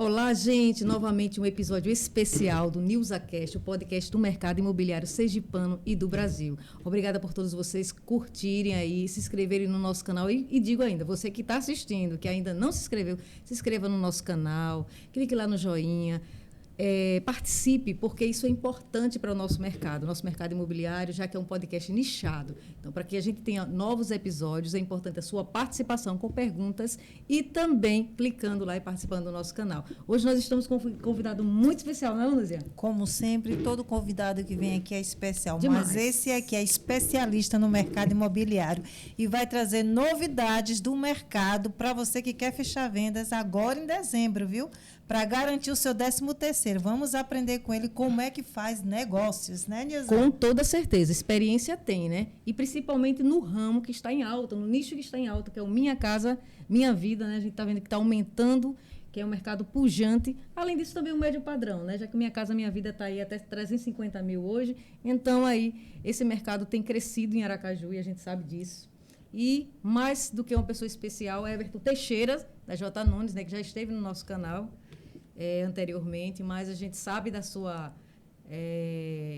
Olá, gente! Novamente um episódio especial do NewsAcast, o podcast do mercado imobiliário sergipano e do Brasil. Obrigada por todos vocês curtirem aí, se inscreverem no nosso canal e digo ainda, você que está assistindo, que ainda não se inscreveu, se inscreva no nosso canal, clique lá no joinha. Participe, porque isso é importante para o nosso mercado imobiliário, já que é um podcast nichado. Então, para que a gente tenha novos episódios, é importante a sua participação com perguntas e também clicando lá e participando do nosso canal. Hoje nós estamos com um convidado muito especial, não é, Luzia? Como sempre, todo convidado que vem aqui é especial, Demais. Mas esse aqui é especialista no mercado imobiliário e vai trazer novidades do mercado para você que quer fechar vendas agora em dezembro, viu? Para garantir o seu 13º. Vamos aprender com ele como é que faz negócios, né, Nilza? Com toda certeza. Experiência tem, né? E principalmente no ramo que está em alta, no nicho que está em alta, que é o Minha Casa, Minha Vida, né? A gente está vendo que está aumentando, que é um mercado pujante. Além disso, também o médio padrão, né? Já que Minha Casa, Minha Vida está aí até 350 mil hoje. Então, aí, esse mercado tem crescido em Aracaju e a gente sabe disso. E, mais do que uma pessoa especial, é Everton Teixeira, da J. Nunes, né? Que já esteve no nosso canal anteriormente, mas a gente sabe da sua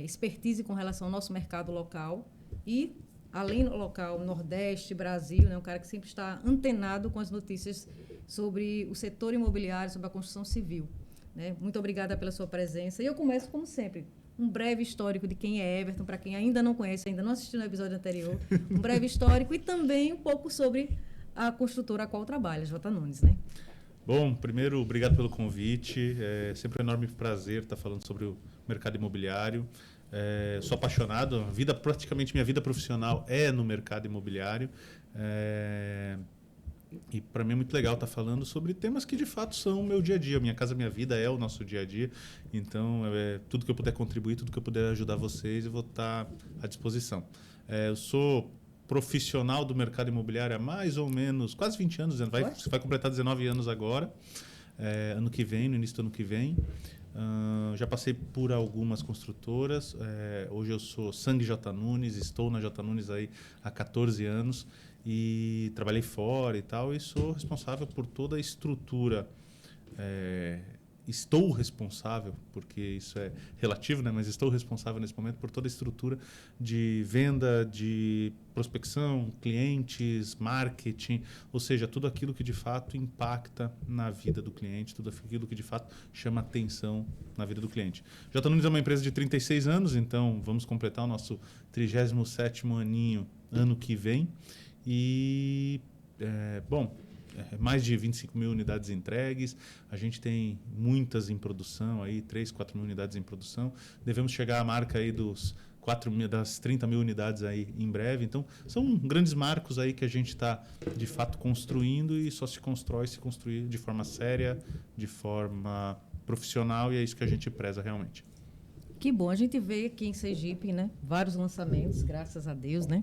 expertise com relação ao nosso mercado local e, além do local, Nordeste, Brasil, né, um cara que sempre está antenado com as notícias sobre o setor imobiliário, sobre a construção civil. Né? Muito obrigada pela sua presença. E eu começo, como sempre, um breve histórico de quem é Everton, para quem ainda não conhece, ainda não assistiu no episódio anterior, um breve histórico e também um pouco sobre a construtora a qual trabalha, J. Nunes, né? Bom, primeiro, obrigado pelo convite. É sempre um enorme prazer estar falando sobre o mercado imobiliário. Sou apaixonado. Praticamente minha vida profissional é no mercado imobiliário. E para mim é muito legal estar falando sobre temas que de fato são o meu dia a dia. Minha Casa Minha Vida é o nosso dia a dia. Então, tudo que eu puder contribuir, tudo que eu puder ajudar vocês, eu vou estar à disposição. Eu sou profissional do mercado imobiliário há mais ou menos quase 20 anos, vai completar 19 anos agora, ano que vem, no início do ano que vem. Já passei por algumas construtoras, hoje eu sou Sangue J. Nunes, estou na J. Nunes aí há 14 anos e trabalhei fora e tal, e sou responsável por toda a estrutura. Estou responsável, porque isso é relativo, né? Mas estou responsável nesse momento por toda a estrutura de venda, de prospecção, clientes, marketing, ou seja, tudo aquilo que de fato impacta na vida do cliente, tudo aquilo que de fato chama atenção na vida do cliente. J. Nunes é uma empresa de 36 anos, então vamos completar o nosso 37º aninho ano que vem. E, mais de 25 mil unidades entregues, a gente tem muitas em produção, aí 3, 4 mil unidades em produção, devemos chegar à marca aí das 30 mil unidades aí em breve, então são grandes marcos aí que a gente está de fato construindo e só se construir de forma séria, de forma profissional, e é isso que a gente preza realmente. Que bom, a gente vê aqui em Sergipe, né, vários lançamentos, graças a Deus, né?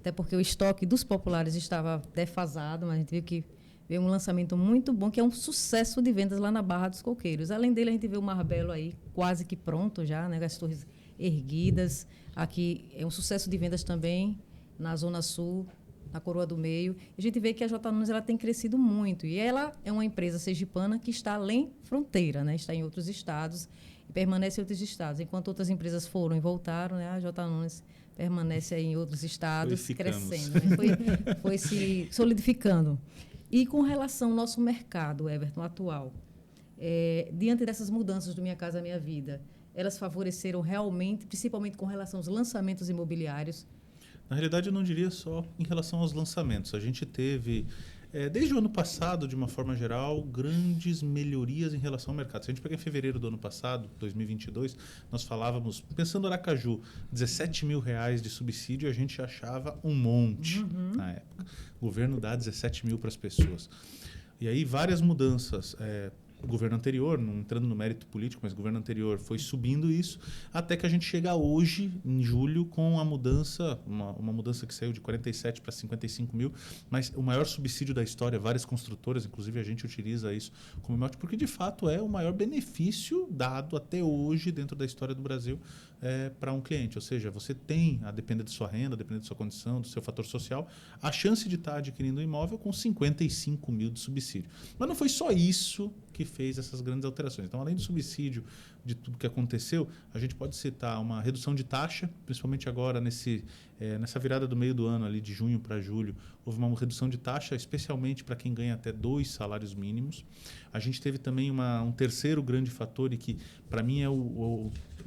Até porque o estoque dos populares estava defasado, mas a gente viu que veio um lançamento muito bom, que é um sucesso de vendas lá na Barra dos Coqueiros. Além dele, a gente vê o Marbelo aí quase que pronto já, né, as torres erguidas. Aqui é um sucesso de vendas também na Zona Sul, na Coroa do Meio. A gente vê que a J. Nunes ela tem crescido muito e ela é uma empresa sergipana que está além fronteira, né, está em outros estados e permanece em outros estados. Enquanto outras empresas foram e voltaram, né, a J. Nunes permanece aí em outros estados, crescendo, né? Foi se solidificando. E com relação ao nosso mercado, Everton, atual, diante dessas mudanças do Minha Casa Minha Vida, elas favoreceram realmente, principalmente com relação aos lançamentos imobiliários? Na realidade, eu não diria só em relação aos lançamentos. A gente teve, desde o ano passado, de uma forma geral, grandes melhorias em relação ao mercado. Se a gente pegar em fevereiro do ano passado, 2022, nós falávamos, pensando em Aracaju, 17 mil reais de subsídio, a gente achava um monte na época. O governo dá 17 mil para as pessoas. E aí várias mudanças. O governo anterior, não entrando no mérito político, mas o governo anterior foi subindo isso, até que a gente chega hoje, em julho, com a mudança, uma mudança que saiu de 47 para 55 mil, mas o maior subsídio da história, várias construtoras, inclusive a gente utiliza isso como mote, porque de fato é o maior benefício dado até hoje dentro da história do Brasil, para um cliente. Ou seja, você tem, a depender da sua renda, a depender da sua condição, do seu fator social, a chance de estar adquirindo um imóvel com 55 mil de subsídio. Mas não foi só isso que fez essas grandes alterações. Então, além do subsídio, de tudo que aconteceu, a gente pode citar uma redução de taxa, principalmente agora nessa virada do meio do ano, ali de junho para julho, houve uma redução de taxa, especialmente para quem ganha até 2 salários mínimos. A gente teve também um terceiro grande fator e que, para mim,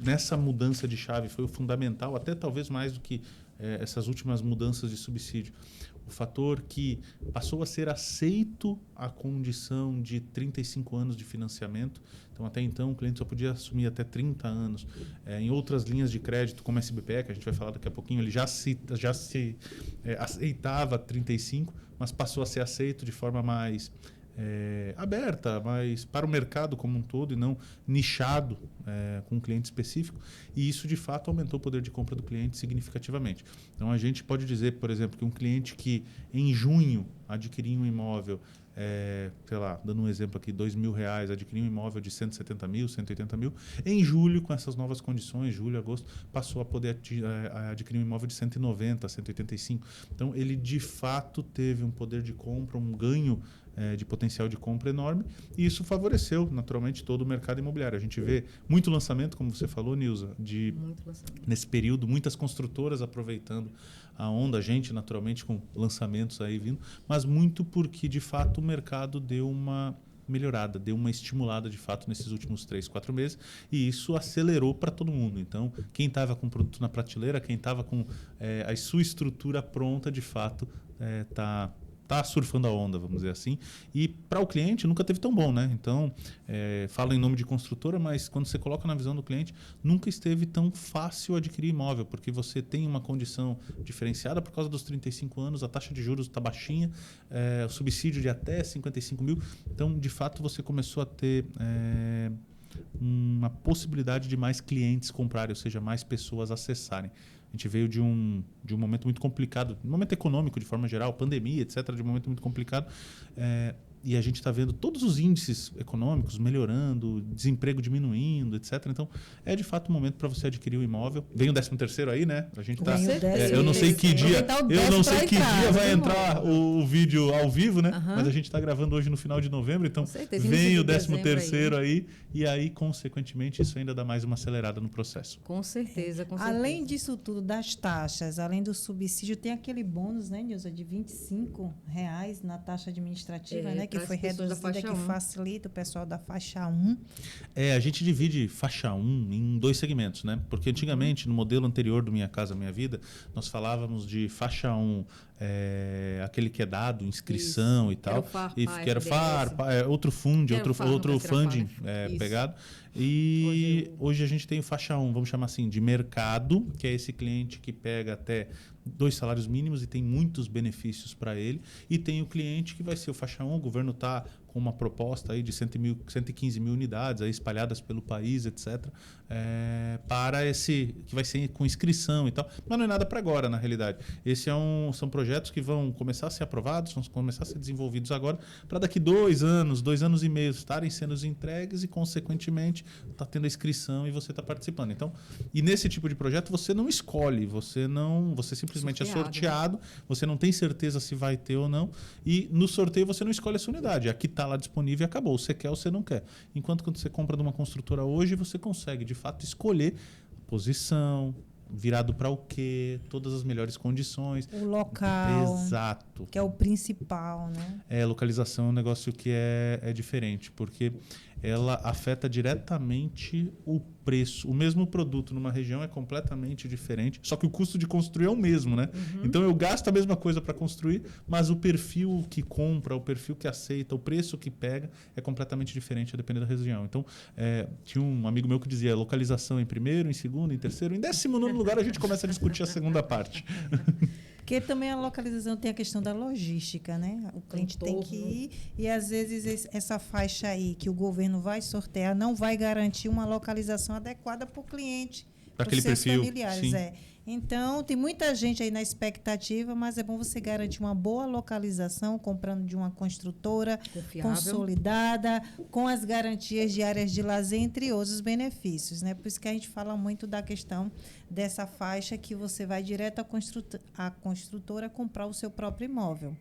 nessa mudança de chave foi o fundamental, até talvez mais do que essas últimas mudanças de subsídio. O fator que passou a ser aceito a condição de 35 anos de financiamento. Então, até então, o cliente só podia assumir até 30 anos. Em outras linhas de crédito, como a SBPE, que a gente vai falar daqui a pouquinho, ele já se aceitava 35, mas passou a ser aceito de forma mais aberta, mas para o mercado como um todo e não nichado com um cliente específico. E isso, de fato, aumentou o poder de compra do cliente significativamente. Então, a gente pode dizer, por exemplo, que um cliente que em junho adquiria um imóvel, sei lá, dando um exemplo aqui, R$2.000, adquiria um imóvel de 170 mil, 180 mil, em julho, com essas novas condições, julho, agosto, passou a poder adquirir um imóvel de 190, 185. Então, ele, de fato, teve um poder de compra, um ganho de potencial de compra enorme, e isso favoreceu, naturalmente, todo o mercado imobiliário. A gente vê muito lançamento, como você falou, Nilza, nesse período, muitas construtoras aproveitando a onda, a gente, naturalmente, com lançamentos aí vindo, mas muito porque, de fato, o mercado deu uma melhorada, deu uma estimulada, de fato, nesses últimos 3, 4 meses, e isso acelerou para todo mundo. Então, quem estava com o produto na prateleira, quem estava com a sua estrutura pronta, de fato, está surfando a onda, vamos dizer assim. E para o cliente nunca teve tão bom, né? Então, falo em nome de construtora, mas quando você coloca na visão do cliente, nunca esteve tão fácil adquirir imóvel, porque você tem uma condição diferenciada por causa dos 35 anos, a taxa de juros está baixinha, o subsídio de até 55 mil. Então, de fato, você começou a ter uma possibilidade de mais clientes comprarem, ou seja, mais pessoas acessarem. A gente veio de um momento muito complicado, um momento econômico de forma geral, pandemia, etc., de um momento muito complicado. E a gente está vendo todos os índices econômicos melhorando, desemprego diminuindo, etc. Então, de fato um momento para você adquirir o imóvel. Vem o 13º aí, né? A gente tá. Eu não sei que dia. Eu não sei que dia vai entrar o vídeo ao vivo, né? Mas a gente está gravando hoje no final de novembro, então vem o 13º aí. E aí, consequentemente, isso ainda dá mais uma acelerada no processo. Com certeza, com certeza. Além disso tudo, das taxas, além do subsídio, tem aquele bônus, né, Nilza, de R$25 na taxa administrativa, né? Que foi reduzida, que facilita o pessoal da faixa 1. A gente divide faixa 1 em 2 segmentos, né? Porque antigamente, no modelo anterior do Minha Casa Minha Vida, nós falávamos de faixa 1, aquele que é dado, inscrição isso, e tal. Que era o FAR, outro fundo, outro funding pegado. E hoje a gente tem faixa 1, vamos chamar assim, de mercado, que é esse cliente que pega até 2 salários mínimos e tem muitos benefícios para ele. E tem o cliente que vai ser o faixa 1, o governo está com uma proposta aí de 115 mil unidades aí espalhadas pelo país, etc., para esse, que vai ser com inscrição e tal. Mas não é nada para agora, na realidade. São projetos que vão começar a ser aprovados, vão começar a ser desenvolvidos agora, para daqui 2 anos, 2 anos e meio, estarem sendo entregues e, consequentemente, está tendo a inscrição e você está participando. Então, e nesse tipo de projeto, você não escolhe, você simplesmente é sorteado, você não tem certeza se vai ter ou não, e no sorteio você não escolhe a sua unidade. Aqui está lá disponível e acabou. Você quer ou você não quer. Enquanto quando você compra de uma construtora hoje, você consegue, de fato, escolher posição, virado para o quê, todas as melhores condições. O local. Exato. Que é o principal, né? Localização é um negócio que é diferente, porque ela afeta diretamente o preço. O mesmo produto numa região é completamente diferente, só que o custo de construir é o mesmo, né? Então eu gasto a mesma coisa para construir, mas o perfil que compra, o perfil que aceita, o preço que pega é completamente diferente a depender da região. Então, tinha um amigo meu que dizia localização em primeiro, em segundo, em terceiro, em 19º lugar a gente começa a discutir a segunda parte. Porque também a localização tem a questão da logística, né? O cliente tem que ir e, às vezes, essa faixa aí que o governo vai sortear não vai garantir uma localização adequada para o cliente Para aquele seus perfil. familiares. Sim. Então, tem muita gente aí na expectativa, mas é bom você garantir uma boa localização, comprando de uma construtora Confiável. consolidada, com as garantias de áreas de lazer, entre outros benefícios, né? Por isso que a gente fala muito da questão dessa faixa que você vai direto à construtora comprar o seu próprio imóvel.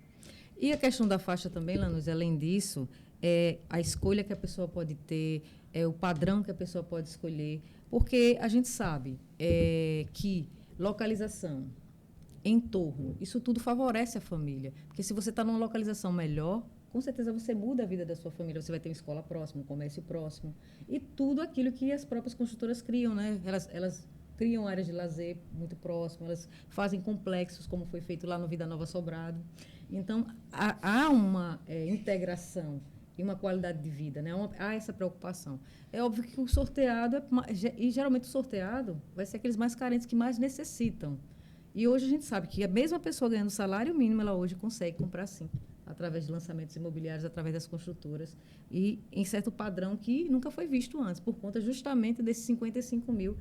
E a questão da faixa também, Lanús, além disso, é a escolha que a pessoa pode ter, é o padrão que a pessoa pode escolher, porque a gente sabe que localização, entorno, isso tudo favorece a família. Porque se você está numa localização melhor, com certeza você muda a vida da sua família. Você vai ter uma escola próxima, um comércio próximo. E tudo aquilo que as próprias construtoras criam, né? Elas criam áreas de lazer muito próximas, elas fazem complexos, como foi feito lá no Vida Nova Sobrado. Então, há uma integração e uma qualidade de vida, né? Há essa preocupação. É óbvio que o sorteado, e geralmente o sorteado vai ser aqueles mais carentes que mais necessitam. E hoje a gente sabe que a mesma pessoa ganhando salário mínimo, ela hoje consegue comprar sim, através de lançamentos imobiliários, através das construtoras, e em certo padrão que nunca foi visto antes, por conta justamente desses 55 mil,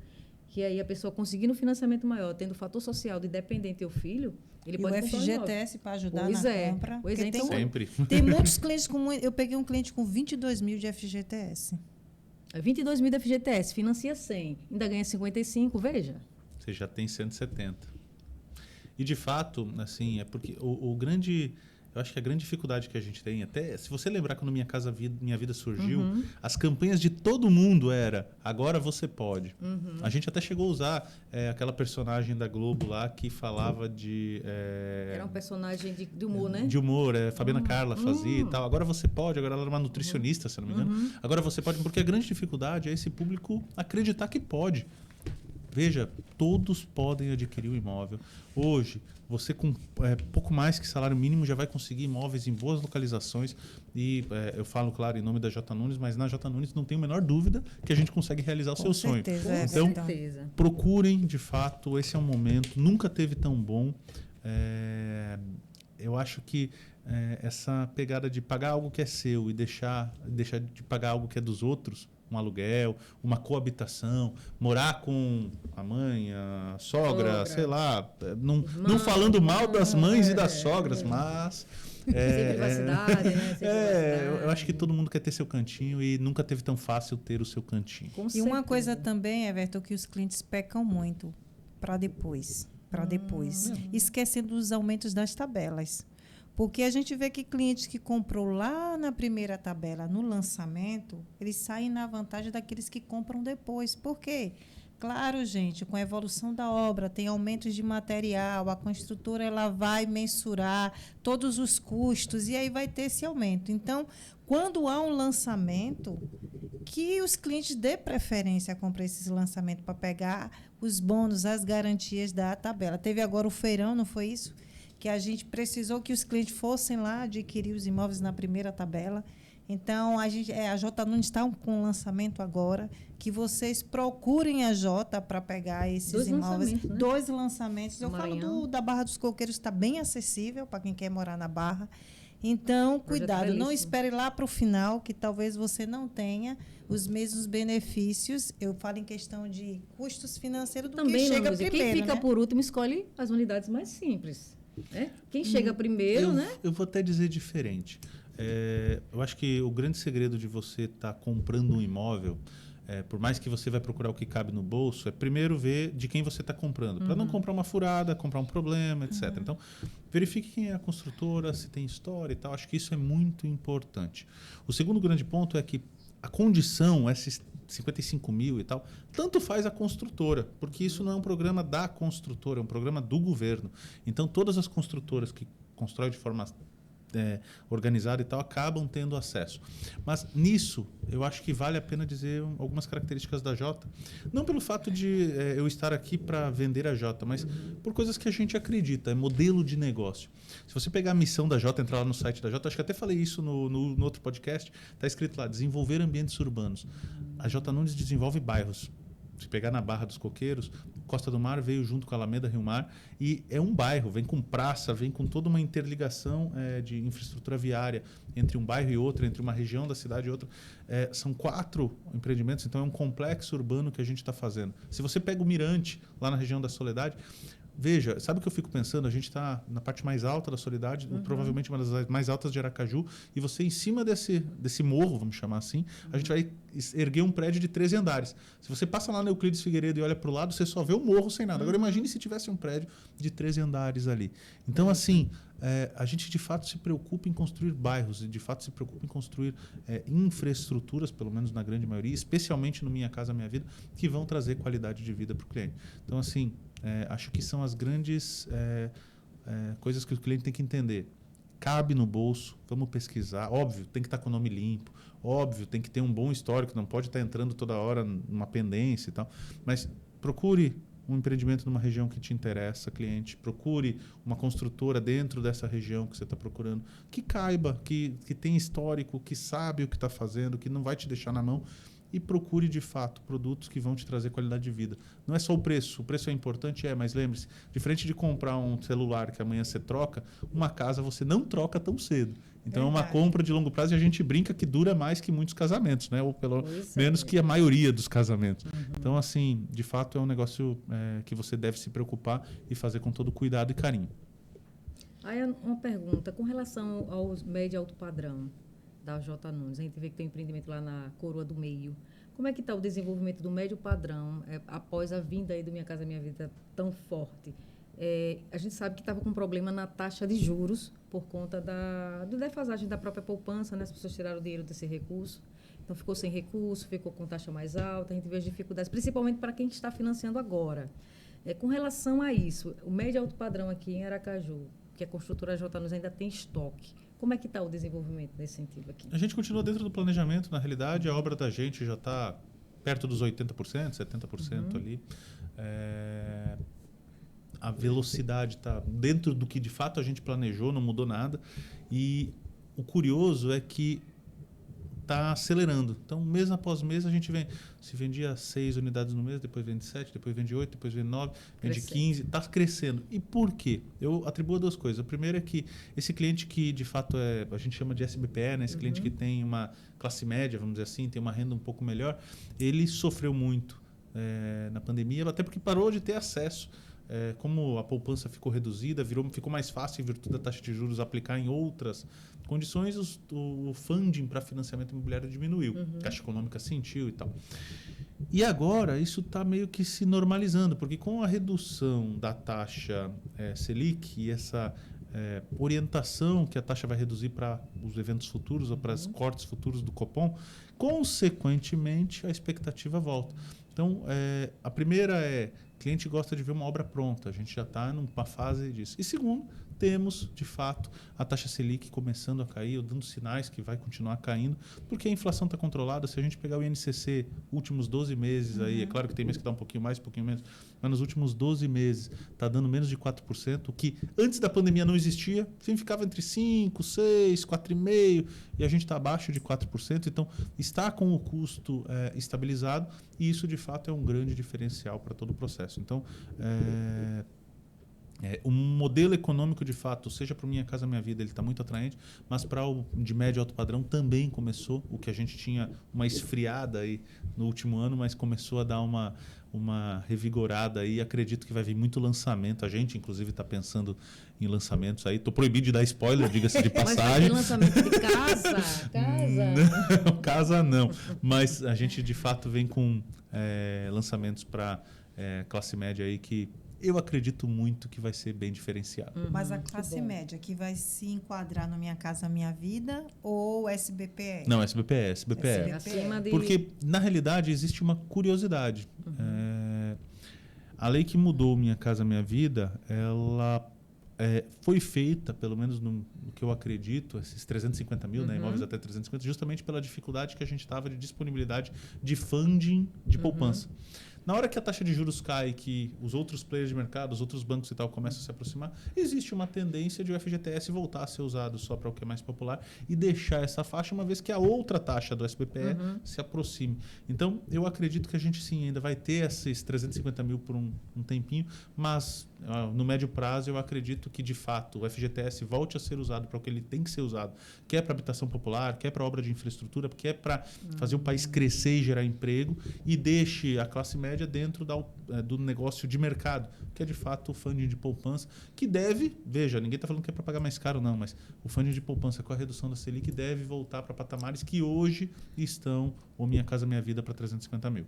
que aí a pessoa conseguindo um financiamento maior, tendo o fator social de dependente e o filho, ele pode comprar um imóvel. FGTS para ajudar Pois na é, compra. pois é, então, Sempre. Tem muitos clientes com... Eu peguei um cliente com 22 mil de FGTS. 22 mil da FGTS, financia 100, ainda ganha 55, veja. Você já tem 170. E, de fato, assim, é porque o grande... Eu acho que a grande dificuldade que a gente tem, até se você lembrar quando Minha Vida surgiu, as campanhas de todo mundo era agora você pode. A gente até chegou a usar aquela personagem da Globo lá que falava de... Era um personagem de humor, né? De humor, Fabiana Carla fazia e tal. Agora você pode, agora ela era uma nutricionista, se não me engano. Agora você pode, porque a grande dificuldade é esse público acreditar que pode. Veja, todos podem adquirir o imóvel. Hoje, você com pouco mais que salário mínimo já vai conseguir imóveis em boas localizações. E eu falo, claro, em nome da J. Nunes, mas na J. Nunes não tenho a menor dúvida que a gente consegue realizar o seu sonho. Então, procurem, de fato, esse é um momento. Nunca teve tão bom. Eu acho que essa pegada de pagar algo que é seu e deixar de pagar algo que é dos outros, um aluguel, uma coabitação, morar com a mãe, a sogra, sei lá, não falando mal das mães e das sogras, mas... Sem privacidade, né? Sem privacidade. Eu acho que todo mundo quer ter seu cantinho e nunca teve tão fácil ter o seu cantinho. E uma coisa também, Everton, que os clientes pecam muito para depois, esquecendo dos aumentos das tabelas. Porque a gente vê que clientes que comprou lá na primeira tabela, no lançamento, eles saem na vantagem daqueles que compram depois. Por quê? Claro, gente, com a evolução da obra, tem aumentos de material, a construtora ela vai mensurar todos os custos e aí vai ter esse aumento. Então, quando há um lançamento, que os clientes dê preferência a comprar esses lançamentos para pegar os bônus, as garantias da tabela. Teve agora o feirão, não foi isso? Que a gente precisou que os clientes fossem lá adquirir os imóveis na primeira tabela. Então, a J. Nunes está com um lançamento agora, que vocês procurem a J para pegar esses imóveis. Né? 2 lançamentos. Eu falo da Barra dos Coqueiros, está bem acessível para quem quer morar na Barra. Então, cuidado, não espere lá para o final, que talvez você não tenha os mesmos benefícios. Eu falo em questão de custos financeiros do também que chega não, primeiro. Quem fica por último escolhe as unidades mais simples. Quem chega primeiro, né? Eu vou até dizer diferente. Eu acho que o grande segredo de você estar comprando um imóvel, por mais que você vai procurar o que cabe no bolso, é primeiro ver de quem você está comprando, para não comprar uma furada, comprar um problema, etc. Então, verifique quem é a construtora, se tem história e tal. Acho que isso é muito importante. O segundo grande ponto é que a condição, esses 55 mil e tal, tanto faz a construtora, porque isso não é um programa da construtora, é um programa do governo. Então, todas as construtoras que constroem de forma organizada e tal, acabam tendo acesso. Mas nisso, eu acho que vale a pena dizer algumas características da Jota, não pelo fato de eu estar aqui para vender a Jota, mas por coisas que a gente acredita, é modelo de negócio. Se você pegar a missão da Jota, entrar lá no site da Jota, acho que até falei isso no outro podcast, está escrito lá, desenvolver ambientes urbanos. A J. Nunes desenvolve bairros. Se pegar na Barra dos Coqueiros, Costa do Mar veio junto com a Alameda Rio Mar e é um bairro, vem com praça, vem com toda uma interligação de infraestrutura viária entre um bairro e outro, entre uma região da cidade e outra. São 4 empreendimentos, então é um complexo urbano que a gente está fazendo. Se você pega o Mirante, lá na região da Soledade, veja, sabe o que eu fico pensando? A gente está na parte mais alta da Soledade, provavelmente uma das mais altas de Aracaju, e você em cima desse morro, vamos chamar assim, a gente vai erguer um prédio de 13 andares. Se você passa lá na Euclides Figueiredo e olha para o lado, você só vê o morro sem nada. Agora imagine se tivesse um prédio de 13 andares ali. Então, assim, a gente de fato se preocupa em construir bairros e de fato se preocupa em construir infraestruturas, pelo menos na grande maioria, especialmente no Minha Casa Minha Vida, que vão trazer qualidade de vida para o cliente. Então, assim, acho que são as grandes coisas que o cliente tem que entender. Cabe no bolso, vamos pesquisar. Óbvio, tem que estar com o nome limpo. Óbvio, tem que ter um bom histórico, não pode estar entrando toda hora numa pendência e tal. Mas procure um empreendimento numa região que te interessa, cliente. Procure uma construtora dentro dessa região que você está procurando, que caiba, que tem histórico, que sabe o que está fazendo, que não vai te deixar na mão. E procure, de fato, produtos que vão te trazer qualidade de vida. Não é só o preço é importante, mas lembre-se, diferente de comprar um celular que amanhã você troca, uma casa você não troca tão cedo. Então é uma compra de longo prazo e a gente brinca que dura mais que muitos casamentos, né? Ou pelo menos que a maioria dos casamentos. Então, assim, de fato é um negócio que você deve se preocupar e fazer com todo cuidado e carinho. Aí uma pergunta, com relação aos médio e alto padrão da J. Nunes, a gente vê que tem um empreendimento lá na Coroa do Meio. Como é que está o desenvolvimento do médio padrão após a vinda aí do Minha Casa Minha Vida tão forte? A gente sabe que estava com problema na taxa de juros por conta da defasagem da própria poupança, né? As pessoas tiraram o dinheiro desse recurso. Então, ficou sem recurso, ficou com taxa mais alta. A gente vê as dificuldades, principalmente para quem está financiando agora. Com relação a isso, o médio e alto padrão aqui em Aracaju, que a construtora J. Nunes ainda tem estoque, como é que está o desenvolvimento nesse sentido aqui? A gente continua dentro do planejamento, na realidade, a obra da gente já está perto dos 80%, 70% ali. A velocidade está dentro do que de fato a gente planejou, não mudou nada. E o curioso é que está acelerando. Então, mês após mês, a gente se vendia 6 unidades no mês, depois vende 7, depois vende 8, depois vende 9, vende 15, está crescendo. E por quê? Eu atribuo 2 coisas. A primeira é que esse cliente que, de fato, a gente chama de SBPE, né? Esse cliente que tem uma classe média, vamos dizer assim, tem uma renda um pouco melhor, ele sofreu muito na pandemia, até porque parou de ter acesso. Como a poupança ficou reduzida, ficou mais fácil, em virtude da taxa de juros, aplicar em outras condições, o funding para financiamento imobiliário diminuiu. A Caixa Econômica sentiu e tal. E agora isso está meio que se normalizando, porque com a redução da taxa Selic e essa orientação que a taxa vai reduzir para os eventos futuros ou para os cortes futuros do Copom, consequentemente a expectativa volta. Então, a primeira o cliente gosta de ver uma obra pronta, a gente já está numa fase disso. E segundo, temos, de fato, a taxa Selic começando a cair, ou dando sinais que vai continuar caindo, porque a inflação está controlada. Se a gente pegar o INCC, últimos 12 meses, aí, é claro que tem mês que dá um pouquinho mais, um pouquinho menos, mas nos últimos 12 meses está dando menos de 4%, o que antes da pandemia não existia, sempre ficava entre 5%, 6%, 4,5%, e a gente está abaixo de 4%, então está com o custo estabilizado, e isso, de fato, é um grande diferencial para todo o processo. Então, o modelo econômico, de fato, seja para o Minha Casa Minha Vida, ele está muito atraente, mas para o de médio e alto padrão também começou, o que a gente tinha uma esfriada aí no último ano, mas começou a dar uma revigorada aí. Acredito que vai vir muito lançamento. A gente, inclusive, está pensando em lançamentos aí. Estou proibido de dar spoiler, diga-se de passagem. Mas vai ter lançamento de casa? Não, casa não. Mas a gente, de fato, vem com lançamentos para classe média aí que eu acredito muito que vai ser bem diferenciado. Mas a classe média que vai se enquadrar no Minha Casa Minha Vida ou SBPE? Não, SBPE. Acima de... Porque, na realidade, existe uma curiosidade. A lei que mudou Minha Casa Minha Vida, ela foi feita, pelo menos no que eu acredito, esses 350 mil, né, imóveis até 350, justamente pela dificuldade que a gente estava de disponibilidade de funding de poupança. Na hora que a taxa de juros cai, que os outros players de mercado, os outros bancos e tal começam a se aproximar, existe uma tendência de o FGTS voltar a ser usado só para o que é mais popular e deixar essa faixa, uma vez que a outra taxa do SBPE se aproxime. Então, eu acredito que a gente sim ainda vai ter esses 350 mil por um tempinho, mas no médio prazo eu acredito que de fato o FGTS volte a ser usado para o que ele tem que ser usado, que é para habitação popular, que é para obra de infraestrutura, que é para fazer o país crescer e gerar emprego, e deixe a classe média dentro do negócio de mercado, que é de fato o funding de poupança, que deve, veja, ninguém está falando que é para pagar mais caro não, mas o funding de poupança com a redução da Selic deve voltar para patamares que hoje estão, ou Minha Casa Minha Vida, para 350 mil.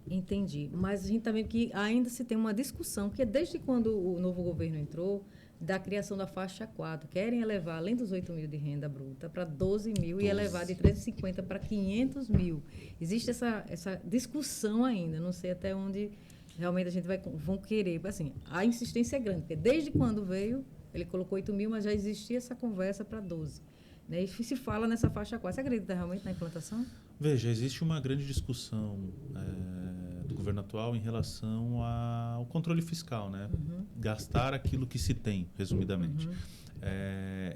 Entendi. Mas a gente também que ainda se tem uma discussão, que é desde quando o novo governo entrou, da criação da faixa 4. Querem elevar, além dos 8 mil de renda bruta, para 12 mil e elevar de 350 para 500 mil. Existe essa discussão ainda. Não sei até onde realmente a gente vão querer. Assim, a insistência é grande, porque desde quando veio, ele colocou 8 mil, mas já existia essa conversa para 12. Né? E se fala nessa faixa 4. Você acredita realmente na implantação? Veja, existe uma grande discussão do governo atual em relação ao controle fiscal, né? Gastar aquilo que se tem, resumidamente.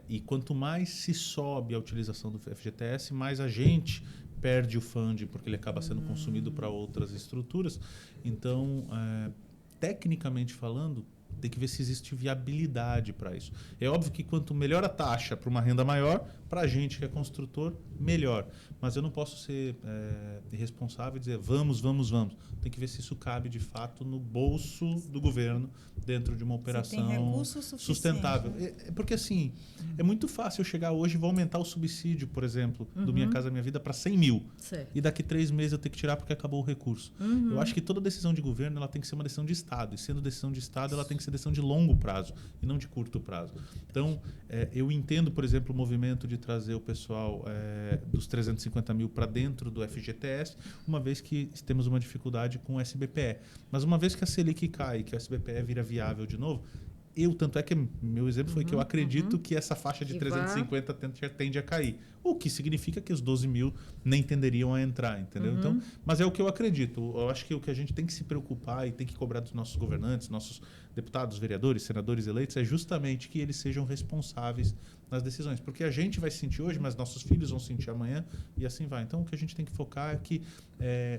E quanto mais se sobe a utilização do FGTS, mais a gente perde o funding, porque ele acaba sendo consumido para outras estruturas. Então, tecnicamente falando, tem que ver se existe viabilidade para isso. É óbvio que quanto melhor a taxa para uma renda maior, para a gente que é construtor, melhor. Mas eu não posso ser irresponsável e dizer vamos. Tem que ver se isso cabe de fato no bolso do governo dentro de uma operação sustentável. Porque assim, é muito fácil eu chegar hoje e vou aumentar o subsídio, por exemplo, do Minha Casa Minha Vida para 100 mil. Certo. E daqui 3 meses eu tenho que tirar porque acabou o recurso. Eu acho que toda decisão de governo ela tem que ser uma decisão de Estado. E sendo decisão de Estado, ela tem que ser decisão de longo prazo e não de curto prazo. Então, eu entendo, por exemplo, o movimento de trazer o pessoal dos 350 mil para dentro do FGTS, uma vez que temos uma dificuldade com o SBPE. Mas uma vez que a Selic cai e que o SBPE vira viável de novo, tanto é que meu exemplo foi que eu acredito que essa faixa de 350 tende a cair. O que significa que os 12 mil nem tenderiam a entrar, entendeu? Então, mas é o que eu acredito. Eu acho que o que a gente tem que se preocupar e tem que cobrar dos nossos governantes, nossos deputados, vereadores, senadores eleitos, é justamente que eles sejam responsáveis nas decisões. Porque a gente vai sentir hoje, mas nossos filhos vão sentir amanhã e assim vai. Então, o que a gente tem que focar é que,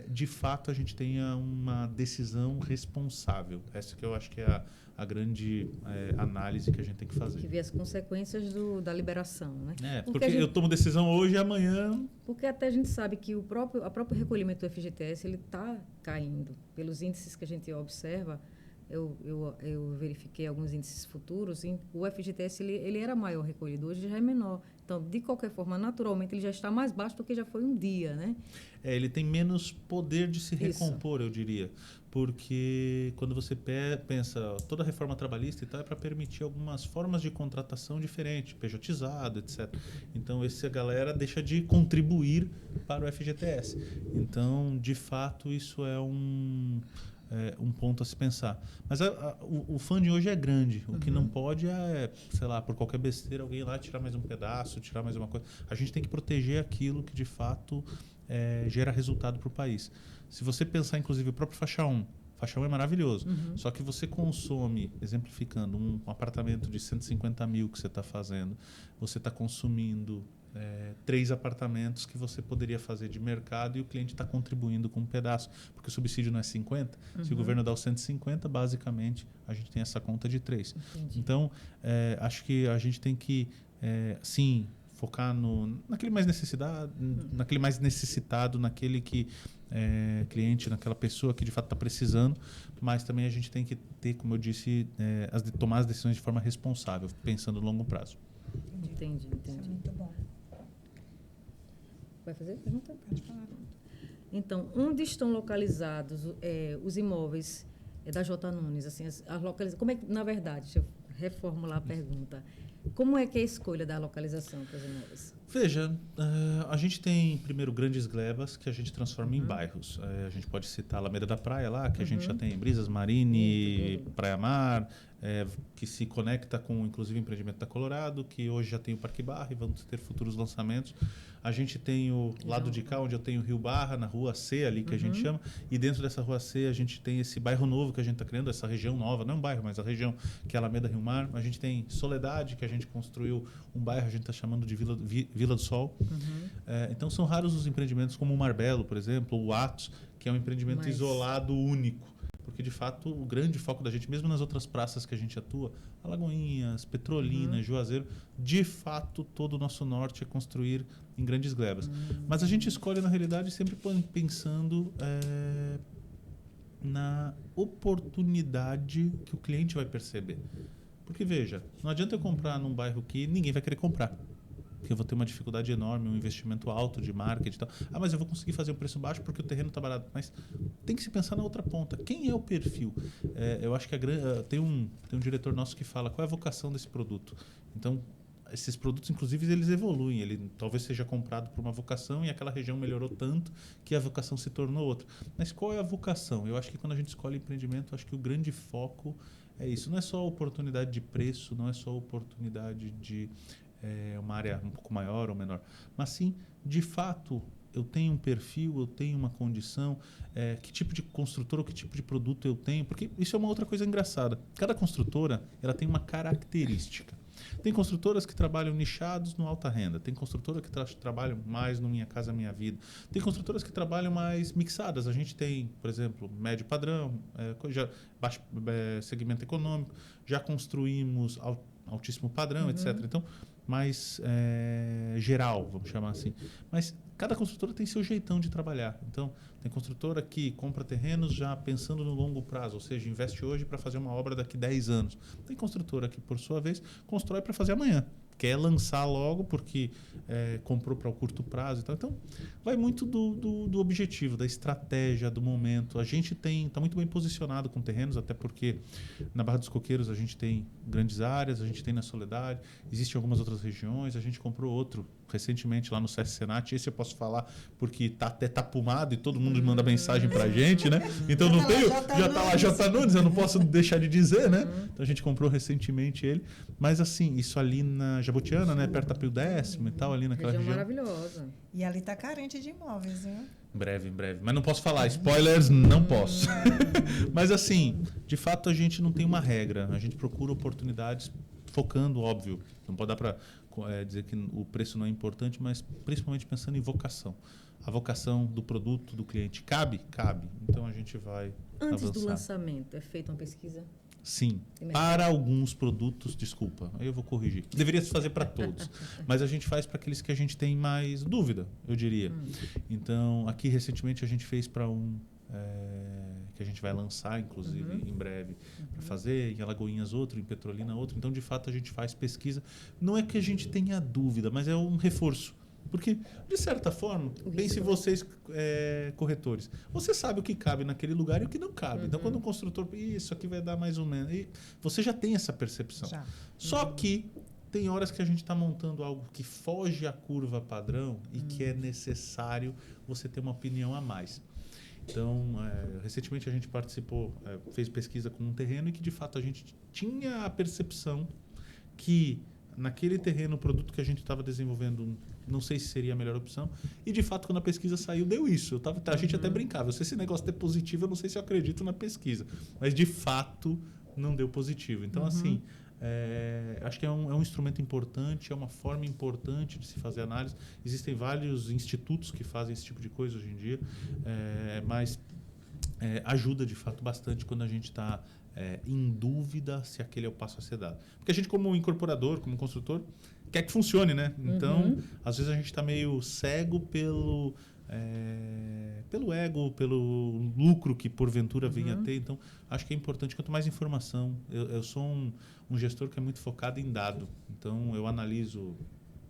de fato, a gente tenha uma decisão responsável. Essa que eu acho que é a grande análise que a gente tem que fazer. Que vê as consequências da liberação, né? Porque eu tomo decisão hoje e amanhã... Porque até a gente sabe que o próprio recolhimento do FGTS ele está caindo. Pelos índices que a gente observa, eu verifiquei alguns índices futuros, o FGTS ele era maior recolhido, hoje já é menor. Então, de qualquer forma, naturalmente, ele já está mais baixo do que já foi um dia, né? Ele tem menos poder de se recompor, eu diria. Porque quando você pensa, toda a reforma trabalhista e tal é para permitir algumas formas de contratação diferentes, pejotizado, etc. Então, essa galera deixa de contribuir para o FGTS. Então, de fato, isso é um ponto a se pensar. Mas o funding hoje é grande. O que não pode sei lá, por qualquer besteira, alguém ir lá tirar mais um pedaço, tirar mais uma coisa. A gente tem que proteger aquilo que, de fato, gera resultado para o país. Se você pensar, inclusive, o próprio faixa 1. Faixa 1 é maravilhoso. Só que você consome, exemplificando, um apartamento de 150 mil que você está fazendo, você está consumindo 3 apartamentos que você poderia fazer de mercado e o cliente está contribuindo com um pedaço, porque o subsídio não é 50. Se o governo dá os 150, basicamente, a gente tem essa conta de 3. Entendi. Então, acho que a gente tem que, sim, focar naquele mais necessitado, naquele que cliente, naquela pessoa que de fato está precisando, mas também a gente tem que ter, como eu disse, tomar as decisões de forma responsável, pensando no longo prazo. Entendi. Isso é muito bom. Vai fazer pergunta? Pode falar. Então, onde estão localizados os imóveis da J. Nunes? Assim, como é que, na verdade, deixa eu reformular a pergunta. Como é que é a escolha da localização para os imóveis? Veja, a gente tem, primeiro, grandes glebas que a gente transforma em bairros. A gente pode citar a Alameda da Praia lá, que a gente já tem Brisas, Marine, Praia Mar, que se conecta com, inclusive, o empreendimento da Colorado, que hoje já tem o Parque Barra e vamos ter futuros lançamentos. A gente tem o lado de cá, onde eu tenho o Rio Barra, na Rua C ali, que a gente chama. E dentro dessa Rua C, a gente tem esse bairro novo que a gente está criando, essa região nova. Não é um bairro, mas a região que é Alameda Rio Mar. A gente tem Soledade, que a gente construiu um bairro, a gente está chamando de Vila do Sol. Então, são raros os empreendimentos como o Marbelo, por exemplo, o Atos, que é um empreendimento isolado, único. Porque, de fato, o grande foco da gente, mesmo nas outras praças que a gente atua, Alagoinhas, Petrolina, Juazeiro, de fato, todo o nosso norte é construir em grandes glebas. Mas a gente escolhe, na realidade, sempre pensando na oportunidade que o cliente vai perceber. Porque, veja, não adianta eu comprar num bairro que ninguém vai querer comprar. Porque eu vou ter uma dificuldade enorme, um investimento alto de marketing e tal. Mas eu vou conseguir fazer um preço baixo porque o terreno está barato. Mas tem que se pensar na outra ponta. Quem é o perfil? Eu acho que tem um diretor nosso que fala qual é a vocação desse produto. Então, esses produtos, inclusive, eles evoluem. Ele talvez seja comprado por uma vocação e aquela região melhorou tanto que a vocação se tornou outra. Mas qual é a vocação? Eu acho que quando a gente escolhe empreendimento, acho que o grande foco é isso. Não é só a oportunidade de preço, não é só a oportunidade de uma área um pouco maior ou menor. Mas sim, de fato, eu tenho um perfil, eu tenho uma condição, que tipo de construtora ou que tipo de produto eu tenho. Porque isso é uma outra coisa engraçada. Cada construtora ela tem uma característica. Tem construtoras que trabalham nichados no alta renda. Tem construtoras que trabalham mais no Minha Casa Minha Vida. Tem construtoras que trabalham mais mixadas. A gente tem, por exemplo, médio padrão, baixo segmento econômico. Já construímos altíssimo padrão, etc. Então, mais geral, vamos chamar assim. Mas cada construtora tem seu jeitão de trabalhar. Então, tem construtora que compra terrenos já pensando no longo prazo, ou seja, investe hoje para fazer uma obra daqui 10 anos. Tem construtora que, por sua vez, constrói para fazer amanhã. Quer lançar logo porque comprou para o curto prazo e tal. Então, vai muito do objetivo, da estratégia, do momento. A gente está muito bem posicionado com terrenos, até porque na Barra dos Coqueiros a gente tem grandes áreas, a gente tem na Soledade, existem algumas outras regiões, a gente comprou outro recentemente lá no SESC Senat. Esse eu posso falar porque está até tapumado e todo mundo manda mensagem para a gente, né? Então não tenho, já está lá J. Nunes, eu não posso deixar de dizer, né? Então a gente comprou recentemente ele. Mas assim, isso ali na Jabotiana, né? Perto da Pio Décimo e tal, ali naquela região. Maravilhosa. E ali está carente de imóveis, viu? Em breve. Mas não posso falar. Spoilers, não posso. Mas assim, de fato a gente não tem uma regra. A gente procura oportunidades focando, óbvio. Não pode dar para dizer que o preço não é importante, mas principalmente pensando em vocação. A vocação do produto, do cliente. Cabe? Cabe. Então a gente vai Antes avançar. do lançamento, é feita uma pesquisa? Sim, para alguns produtos, desculpa, aí eu vou corrigir. Deveria se fazer para todos, mas a gente faz para aqueles que a gente tem mais dúvida, eu diria. Então, aqui recentemente a gente fez para que a gente vai lançar, inclusive, em breve, para fazer em Alagoinhas outro, em Petrolina outro. Então, de fato, a gente faz pesquisa. Não é que a gente tenha dúvida, mas é um reforço. Porque, de certa forma, pense vocês, corretores, você sabe o que cabe naquele lugar e o que não cabe. Então, quando um construtor, isso aqui vai dar mais ou menos, e você já tem essa percepção. Já. Só que tem horas que a gente está montando algo que foge à curva padrão e que é necessário você ter uma opinião a mais. Então, recentemente a gente participou, fez pesquisa com um terreno e que, de fato, a gente tinha a percepção que naquele terreno o produto que a gente estava desenvolvendo não sei se seria a melhor opção. E, de fato, quando a pesquisa saiu, deu isso. A gente até brincava. Se esse negócio der positivo, eu não sei se eu acredito na pesquisa. Mas, de fato, não deu positivo. Então, assim, acho que é um instrumento importante, é uma forma importante de se fazer análise. Existem vários institutos que fazem esse tipo de coisa hoje em dia, mas ajuda, de fato, bastante quando a gente está em dúvida se aquele é o passo a ser dado. Porque a gente, como incorporador, como construtor, quer que funcione, né? Então, às vezes a gente está meio cego pelo ego, pelo lucro que porventura venha a ter. Então, acho que é importante, quanto mais informação. Eu sou um gestor que é muito focado em dado. Então, eu analiso,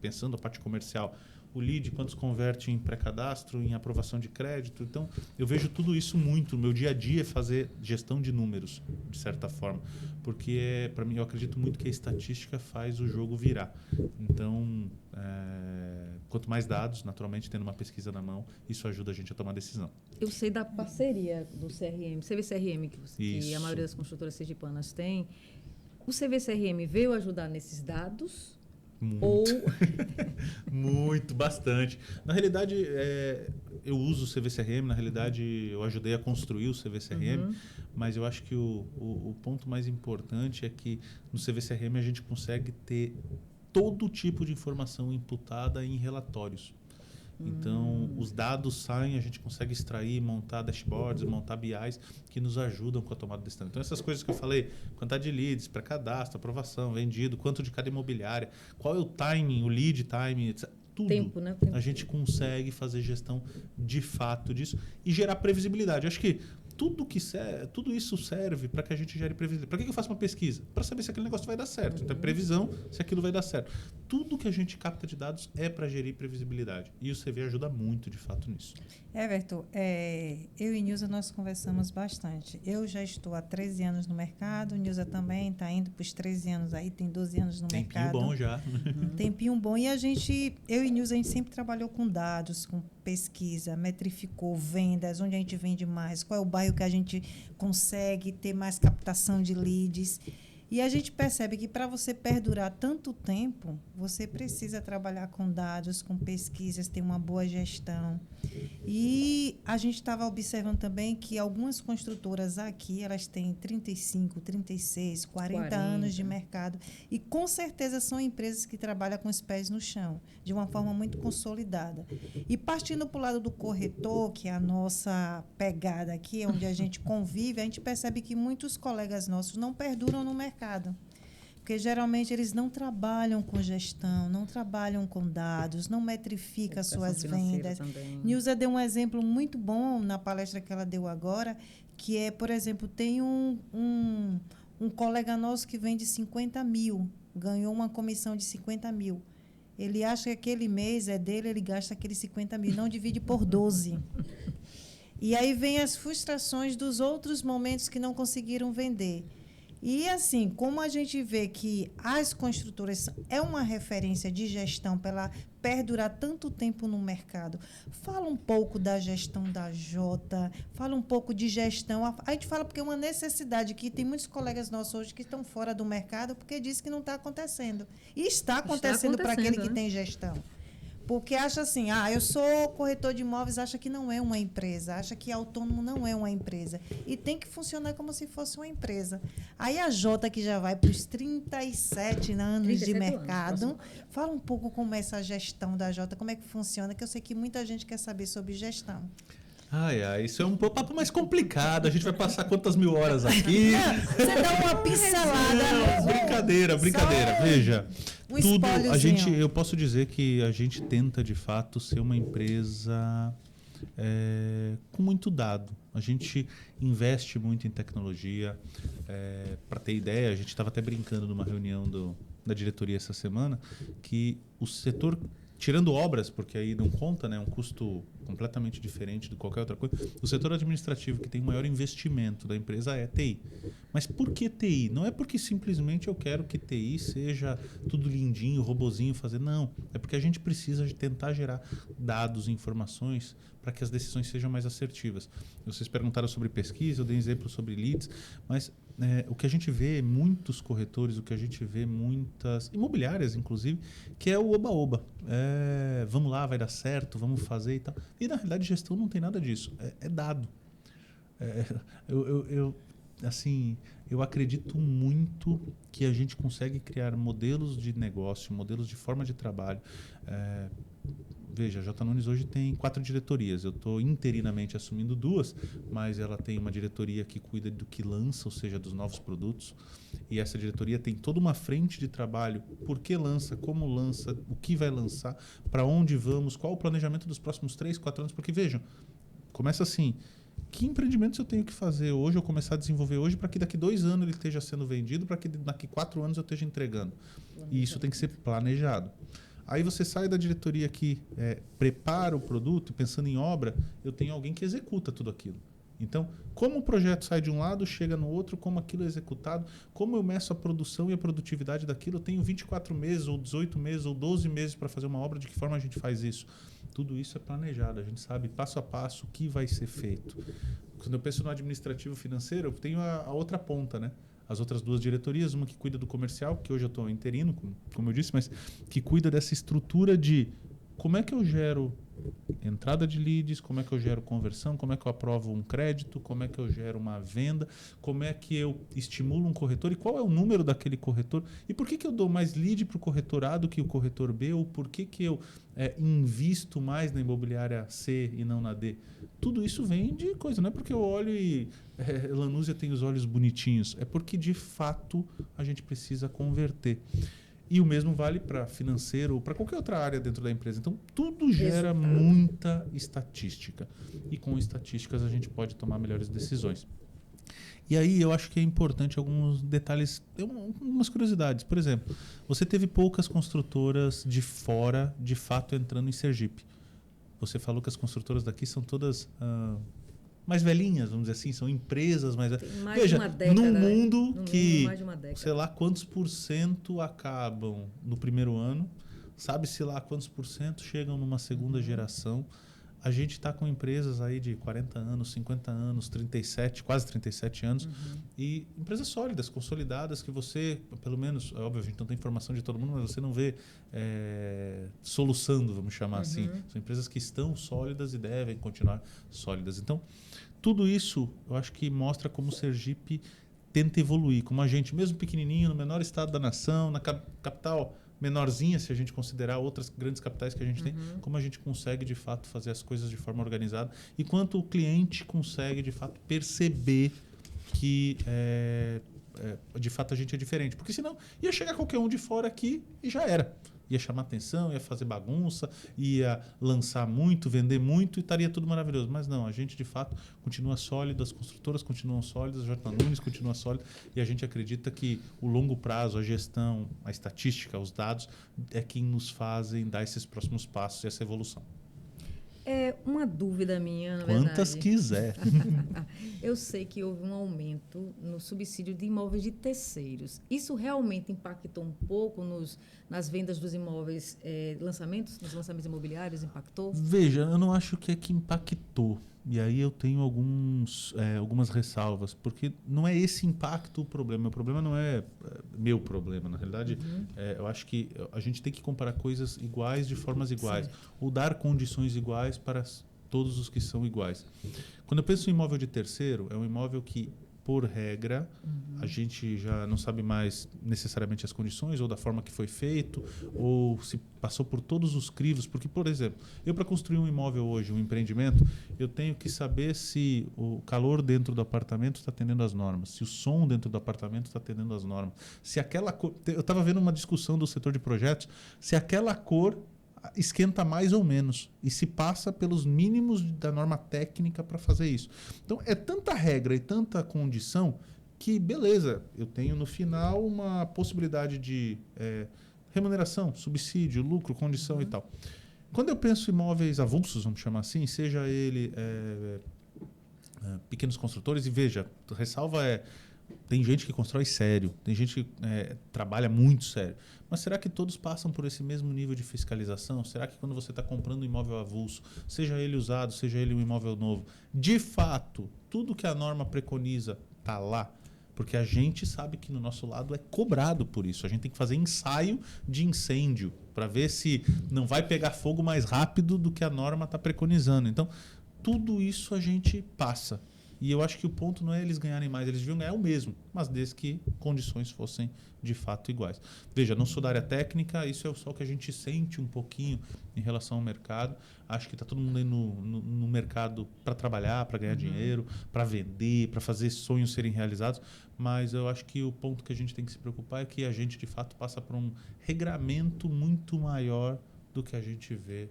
pensando a parte comercial, o lead, quantos converte em pré-cadastro, em aprovação de crédito. Então, eu vejo tudo isso muito. O meu dia a dia é fazer gestão de números, de certa forma. Porque, para mim, eu acredito muito que a estatística faz o jogo virar. Então, quanto mais dados, naturalmente, tendo uma pesquisa na mão, isso ajuda a gente a tomar decisão. Eu sei da parceria do CRM, CVCRM, que a maioria das construtoras sergipanas tem. O CVCRM veio ajudar nesses dados? Ou Muito, bastante. Na realidade, eu uso o CVCRM, na realidade eu ajudei a construir o CVCRM, mas eu acho que o ponto mais importante é que no CVCRM a gente consegue ter todo tipo de informação imputada em relatórios. Então, os dados saem, a gente consegue extrair, montar dashboards, montar BIs que nos ajudam com a tomada de decisão. Então, essas coisas que eu falei, quantidade de leads, pré-cadastro, aprovação, vendido, quanto de cada imobiliária, qual é o timing, o lead timing, etc. Tudo. tempo, né? Tempo. A gente consegue fazer gestão de fato disso e gerar previsibilidade. Eu acho que tudo isso serve para que a gente gere previsibilidade. Para que eu faço uma pesquisa? Para saber se aquele negócio vai dar certo. Então, é previsão se aquilo vai dar certo. Tudo que a gente capta de dados é para gerir previsibilidade. E o CV ajuda muito, de fato, nisso. Everton, eu e Nilza nós conversamos bastante. Eu já estou há 13 anos no mercado, Nilza também está indo para os 13 anos aí, tem 12 anos no mercado. Tempinho bom já. Tempinho bom. E eu e Nilza, a gente sempre trabalhou com dados, com pesquisa, metrificou vendas, onde a gente vende mais, qual é o bairro que a gente consegue ter mais captação de leads. E a gente percebe que para você perdurar tanto tempo, você precisa trabalhar com dados, com pesquisas, ter uma boa gestão. E a gente estava observando também que algumas construtoras aqui, elas têm 35, 36, 40 anos de mercado. E com certeza são empresas que trabalham com os pés no chão, de uma forma muito consolidada. E partindo para o lado do corretor, que é a nossa pegada aqui, onde a gente convive, a gente percebe que muitos colegas nossos não perduram no mercado. Porque geralmente eles não trabalham com gestão, não trabalham com dados, não metrificam as suas vendas. Nilza deu um exemplo muito bom na palestra que ela deu agora, que é, por exemplo, tem um colega nosso que vende 50 mil, ganhou uma comissão de 50 mil. Ele acha que aquele mês é dele, ele gasta aqueles 50 mil, não divide por 12. E aí vem as frustrações dos outros momentos que não conseguiram vender. E, assim, como a gente vê que as construtoras é uma referência de gestão para ela perdurar tanto tempo no mercado, fala um pouco da gestão da Jota, fala um pouco de gestão. A gente fala porque é uma necessidade que tem muitos colegas nossos hoje que estão fora do mercado porque diz que não está acontecendo. E está acontecendo para aquele que tem gestão. Porque acha assim, eu sou corretor de imóveis, acha que não é uma empresa, acha que autônomo não é uma empresa. E tem que funcionar como se fosse uma empresa. Aí a Jota, que já vai para os 37 anos de mercado, fala um pouco como é essa gestão da Jota, como é que funciona, que eu sei que muita gente quer saber sobre gestão. Isso é um papo mais complicado. A gente vai passar quantas mil horas aqui? Você dá uma pincelada. Não, brincadeira. Veja, tudo eu posso dizer que a gente tenta de fato ser uma empresa com muito dado. A gente investe muito em tecnologia. Para ter ideia, a gente estava até brincando numa reunião da diretoria essa semana que o setor, tirando obras, porque aí não conta, né, é um custo completamente diferente de qualquer outra coisa. O setor administrativo que tem o maior investimento da empresa é TI. Mas por que TI? Não é porque simplesmente eu quero que TI seja tudo lindinho, robozinho fazer. Não. É porque a gente precisa de tentar gerar dados e informações para que as decisões sejam mais assertivas. Vocês perguntaram sobre pesquisa, eu dei exemplo sobre leads, mas o que a gente vê muitos corretores, o que a gente vê muitas imobiliárias, inclusive, que é o oba-oba. Vamos lá, vai dar certo, vamos fazer e tal. E, na realidade, gestão não tem nada disso. É dado. Eu acredito muito que a gente consegue criar modelos de negócio, modelos de forma de trabalho. Veja, a J. Nunes hoje tem 4 diretorias. Eu estou interinamente assumindo 2, mas ela tem uma diretoria que cuida do que lança, ou seja, dos novos produtos. E essa diretoria tem toda uma frente de trabalho. Por que lança, como lança, o que vai lançar, para onde vamos, qual o planejamento dos próximos 3, 4 anos. Porque, vejam, começa assim, que empreendimentos eu tenho que fazer hoje, ou começar a desenvolver hoje, para que daqui 2 anos ele esteja sendo vendido, para que daqui 4 anos eu esteja entregando. E isso tem que ser planejado. Aí você sai da diretoria que prepara o produto, pensando em obra, eu tenho alguém que executa tudo aquilo. Então, como o projeto sai de um lado, chega no outro, como aquilo é executado, como eu meço a produção e a produtividade daquilo, eu tenho 24 meses, ou 18 meses, ou 12 meses para fazer uma obra, de que forma a gente faz isso? Tudo isso é planejado, a gente sabe passo a passo o que vai ser feito. Quando eu penso no administrativo financeiro, eu tenho a outra ponta, né? as outras 2 diretorias, uma que cuida do comercial, que hoje eu estou interino, como eu disse, mas que cuida dessa estrutura de como é que eu gero entrada de leads, como é que eu gero conversão, como é que eu aprovo um crédito, como é que eu gero uma venda, como é que eu estimulo um corretor e qual é o número daquele corretor e por que eu dou mais lead para o corretor A do que o corretor B ou por que eu invisto mais na imobiliária C e não na D. Tudo isso vem de coisa, não é porque eu olho e Lanúzia tem os olhos bonitinhos, é porque de fato a gente precisa converter. E o mesmo vale para financeiro ou para qualquer outra área dentro da empresa. Então, tudo gera muita estatística. E com estatísticas a gente pode tomar melhores decisões. E aí eu acho que é importante alguns detalhes, algumas curiosidades. Por exemplo, você teve poucas construtoras de fora, de fato, entrando em Sergipe. Você falou que as construtoras daqui são todas... mais velhinhas, vamos dizer assim, são empresas mais... Veja, num mundo que, sei lá, quantos % acabam no primeiro ano, sabe-se lá quantos % chegam numa segunda geração. A gente está com empresas aí de 40 anos, 50 anos, 37, quase 37 anos, e empresas sólidas, consolidadas, que você, pelo menos, é óbvio, a gente não tem informação de todo mundo, mas você não vê soluçando, vamos chamar assim. São empresas que estão sólidas e devem continuar sólidas. Então, tudo isso, eu acho que mostra como o Sergipe tenta evoluir, como a gente, mesmo pequenininho, no menor estado da nação, na capital menorzinha, se a gente considerar outras grandes capitais que a gente tem, como a gente consegue, de fato, fazer as coisas de forma organizada e quanto o cliente consegue, de fato, perceber que, de fato, a gente é diferente. Porque senão ia chegar qualquer um de fora aqui e já era. Ia chamar atenção, ia fazer bagunça, ia lançar muito, vender muito e estaria tudo maravilhoso. Mas não, a gente de fato continua sólido, as construtoras continuam sólidas, a J. Nunes continua sólida e a gente acredita que o longo prazo, a gestão, a estatística, os dados é quem nos fazem dar esses próximos passos e essa evolução. É uma dúvida minha, na Quantas verdade. quiser. Eu sei que houve um aumento no subsídio de imóveis de terceiros. Isso realmente impactou um pouco nas vendas dos imóveis, lançamentos, nos lançamentos imobiliários? Impactou? Veja, eu não acho que impactou. E aí eu tenho algumas ressalvas, porque não é esse impacto o problema. O problema não é meu problema. Na realidade, eu acho que a gente tem que comparar coisas iguais de formas iguais. Certo. Ou dar condições iguais para todos os que são iguais. Quando eu penso em imóvel de terceiro, é um imóvel que, por regra, a gente já não sabe mais necessariamente as condições ou da forma que foi feito ou se passou por todos os crivos. Porque, por exemplo, eu para construir um imóvel hoje, um empreendimento, eu tenho que saber se o calor dentro do apartamento está atendendo às normas, se o som dentro do apartamento está atendendo às normas, se aquela cor... Eu estava vendo uma discussão do setor de projetos, se aquela cor esquenta mais ou menos e se passa pelos mínimos da norma técnica para fazer isso. Então, é tanta regra e tanta condição que, beleza, eu tenho no final uma possibilidade de remuneração, subsídio, lucro, condição e tal. Quando eu penso em imóveis avulsos, vamos chamar assim, seja ele pequenos construtores, e veja, ressalva tem gente que constrói sério, tem gente que trabalha muito sério. Mas será que todos passam por esse mesmo nível de fiscalização? Será que quando você está comprando um imóvel avulso, seja ele usado, seja ele um imóvel novo, de fato, tudo que a norma preconiza está lá? Porque a gente sabe que no nosso lado é cobrado por isso. A gente tem que fazer ensaio de incêndio para ver se não vai pegar fogo mais rápido do que a norma está preconizando. Então, tudo isso a gente passa. E eu acho que o ponto não é eles ganharem mais, eles deviam ganhar o mesmo, mas desde que condições fossem de fato iguais. Veja, não sou da área técnica, isso é só o que a gente sente um pouquinho em relação ao mercado. Acho que está todo mundo aí no mercado para trabalhar, para ganhar dinheiro, para vender, para fazer sonhos serem realizados, mas eu acho que o ponto que a gente tem que se preocupar é que a gente de fato passa por um regramento muito maior do que a gente vê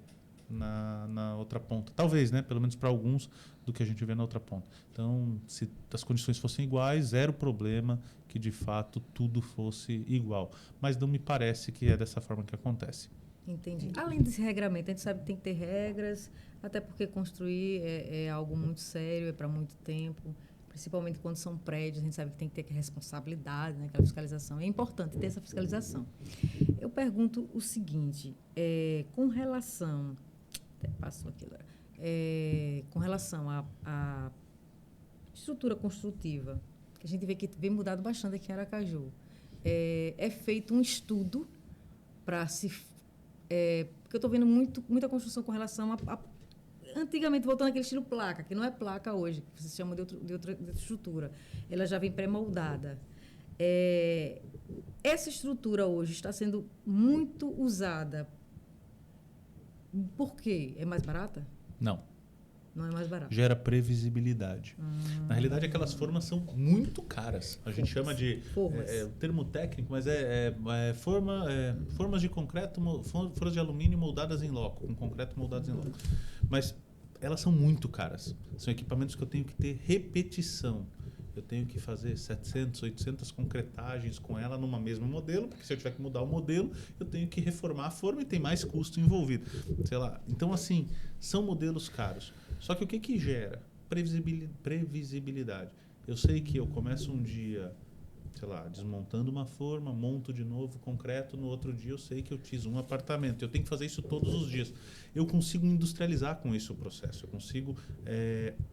na outra ponta. Talvez, né? Pelo menos para alguns, do que a gente vê na outra ponta. Então, se as condições fossem iguais, zero problema que, de fato, tudo fosse igual. Mas não me parece que é dessa forma que acontece. Entendi. Além desse regramento, a gente sabe que tem que ter regras, até porque construir é algo muito sério, é para muito tempo, principalmente quando são prédios, a gente sabe que tem que ter responsabilidade, né? Aquela fiscalização. É importante ter essa fiscalização. Eu pergunto o seguinte, com relação... Passou aqui agora. Com relação à estrutura construtiva, que a gente vê que vem mudado bastante aqui em Aracaju. É feito um estudo para se... porque eu estou vendo muita construção com relação a... Antigamente, voltando àquele estilo placa, que não é placa hoje, que se chama de outra estrutura. Ela já vem pré-moldada. Essa estrutura hoje está sendo muito usada. Por quê? É mais barata? Não. Não é mais barata. Gera previsibilidade. Na realidade, aquelas formas são muito caras. A gente chama de... o termo técnico, mas formas de concreto, formas de alumínio moldadas em loco, com concreto moldados em loco. Mas elas são muito caras. São equipamentos que eu tenho que ter repetição. Eu tenho que fazer 700, 800 concretagens com ela numa mesmo modelo, porque se eu tiver que mudar o modelo, eu tenho que reformar a forma e tem mais custo envolvido. Sei lá. Então, assim, são modelos caros. Só que o que gera? Previsibilidade. Eu sei que eu começo um dia, sei lá, desmontando uma forma, monto de novo concreto, no outro dia eu sei que eu fiz um apartamento. Eu tenho que fazer isso todos os dias. Eu consigo industrializar com isso o processo, eu consigo